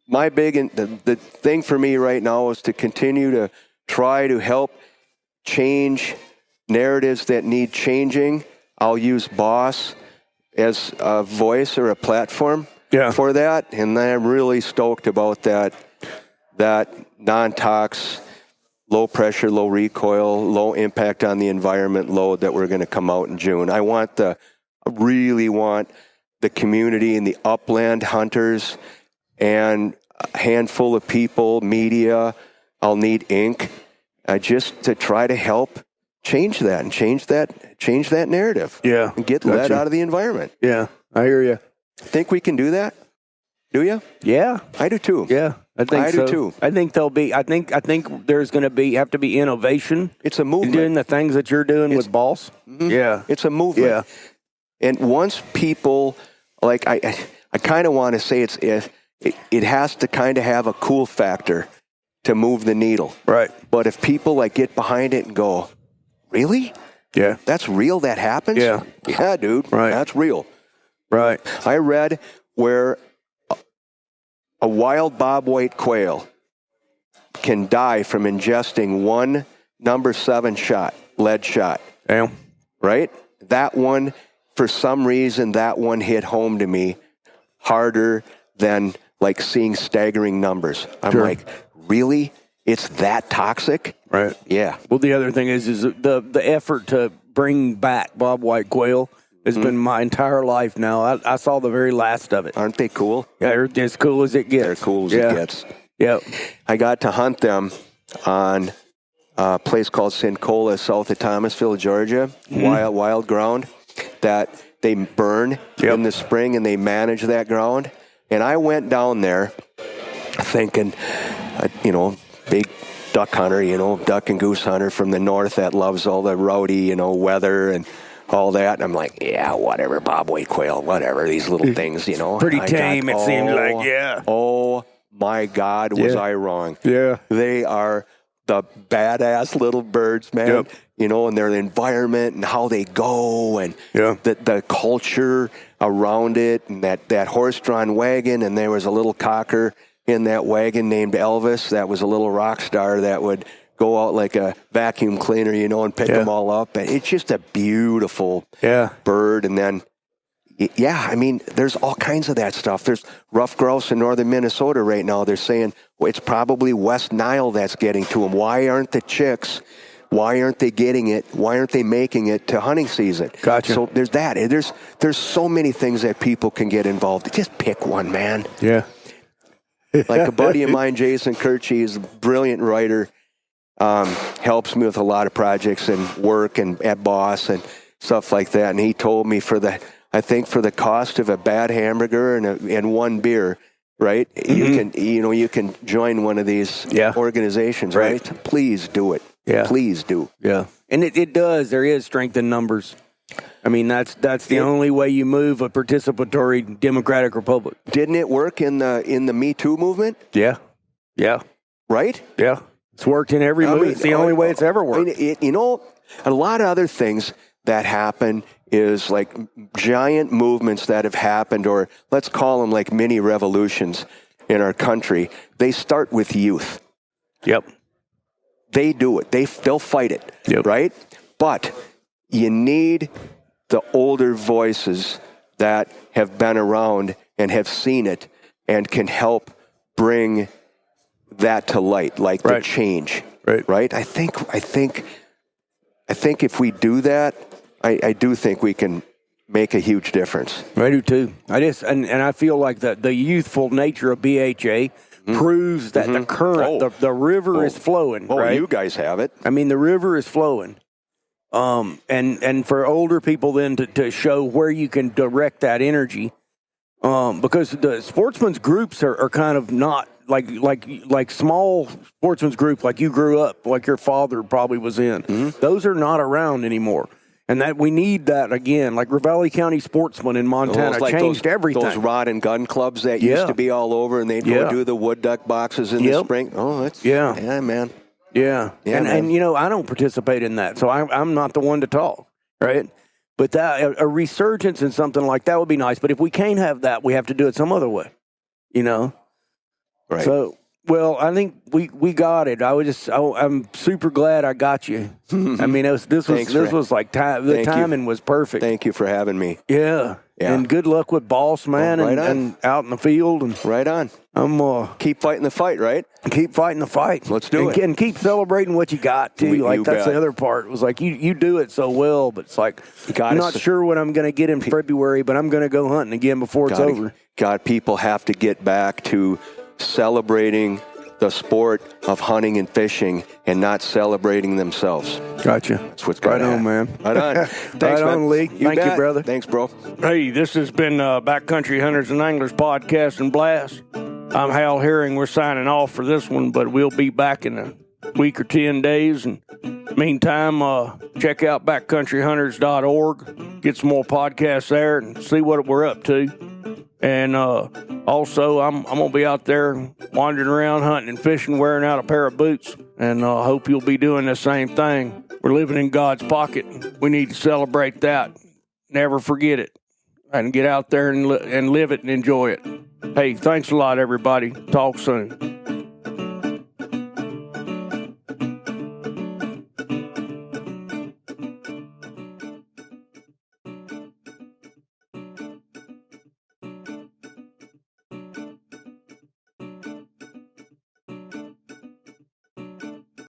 thing for me right now is to continue to try to help change narratives that need changing. I'll use Boss as a voice or a platform for that, and I'm really stoked about that non-tox, low pressure, low recoil, low impact on the environment load that we're going to come out in June. I really want the community and the upland hunters and a handful of people, media. I'll need ink, just to try to help change that and change that narrative. Yeah, and get lead out of the environment. Yeah, I hear you. Think we can do that? Do you? Yeah, I do too. Yeah, I do too. I think there'll be. I think there's going to have to be innovation. It's a movement. Doing the things that you're doing with Boss. Mm-hmm. Yeah, it's a movement. Yeah, and once people I kind of want to say it has to kind of have a cool factor to move the needle. Right. But if people get behind it and go, really? Yeah. That's real? That happens? Yeah. Yeah, dude. Right. That's real. Right. I read where a wild bobwhite quail can die from ingesting one number 7 lead shot. Damn. Right? That one, for some reason, hit home to me harder than seeing staggering numbers. I'm like, really? It's that toxic? Right. Yeah. Well, the other thing is the effort to bring back bobwhite quail has been my entire life now. I saw the very last of it. Aren't they cool? Yeah, they're as cool as it gets. They're cool as it gets. Yeah. I got to hunt them on a place called Sincola, south of Thomasville, Georgia. Wild ground that they burn in the spring, and they manage that ground. And I went down there thinking, big duck hunter, duck and goose hunter from the north that loves all the rowdy, weather and all that. And I'm like, yeah, whatever, bobwhite quail, whatever, these little things, Pretty tame, it seemed like, yeah. Oh, my God, was I wrong. Yeah. They are the badass little birds, man. Yep. And their environment and how they go and the culture around it, and that horse-drawn wagon. And there was a little cocker in that wagon named Elvis that was a little rock star that would go out like a vacuum cleaner, and pick them all up. And it's just a beautiful bird. And then, I mean, there's all kinds of that stuff. There's rough grouse in northern Minnesota right now. They're saying it's probably West Nile that's getting to them. Why aren't the chicks? Why aren't they getting it? Why aren't they making it to hunting season? Gotcha. So there's that. There's so many things that people can get involved in. Just pick one, man. Yeah. Like a buddy of mine, Jason Kirchie, is a brilliant writer. Helps me with a lot of projects and work and at Boss and stuff like that. And he told me for the cost of a bad hamburger and one beer, right? Mm-hmm. You can join one of these organizations, right? Please do it. Yeah. Please do. Yeah. And it does. There is strength in numbers. I mean, that's the only way you move a participatory democratic republic. Didn't it work in the Me Too movement? Yeah. Yeah. Right? Yeah. It's worked in every movie. It's the only way it's ever worked. A lot of other things that happen is like giant movements that have happened, or let's call them like mini revolutions in our country. They start with youth. Yep. They do it. They'll fight it. Yep. Right? But you need the older voices that have been around and have seen it and can help bring that to light, like the change. Right? I think if we do that, I do think we can make a huge difference. I do too. And I feel like the youthful nature of BHA proves that the current, the river is flowing. Oh, right? You guys have it. I mean, the river is flowing. And for older people then to show where you can direct that energy, because the sportsmen's groups are kind of not like small sportsmen's group like you grew up, like your father probably was in. Those are not around anymore. And that we need that again, like Ravalli County Sportsmen in Montana changed everything. Those rod and gun clubs that used to be all over, and they'd go do the wood duck boxes in the spring. Oh, that's man. Yeah. And you know, I don't participate in that, so I'm not the one to talk, right? But that a resurgence in something like that would be nice. But if we can't have that, we have to do it some other way, you know? Right. So, well, I think we got it. I'm super glad I got you. I mean, this was like the timing was perfect. Thank you for having me. Yeah. And good luck with boss, man, and out in the field. And right on. I'm keep fighting the fight, right? Keep fighting the fight. Let's do it. And keep celebrating what you got too. That's the other part. It was like you do it so well, but it's like I'm not sure what I'm going to get in February, but I'm going to go hunting again before it's over. People have to get back to celebrating the sport of hunting and fishing and not celebrating themselves. Gotcha. That's what's going on, man. Right on. Thanks, right on, Lee. Thank you, brother. Thanks, bro. Hey, this has been Backcountry Hunters and Anglers Podcast and Blast. I'm Hal Herring. We're signing off for this one, but we'll be back in a week or 10 days. And meantime, check out backcountryhunters.org. Get some more podcasts there and see what we're up to. And also, I'm going to be out there wandering around hunting and fishing, wearing out a pair of boots. And I hope you'll be doing the same thing. We're living in God's pocket. We need to celebrate that. Never forget it. And get out there and live it and enjoy it. Hey, thanks a lot, everybody. Talk soon.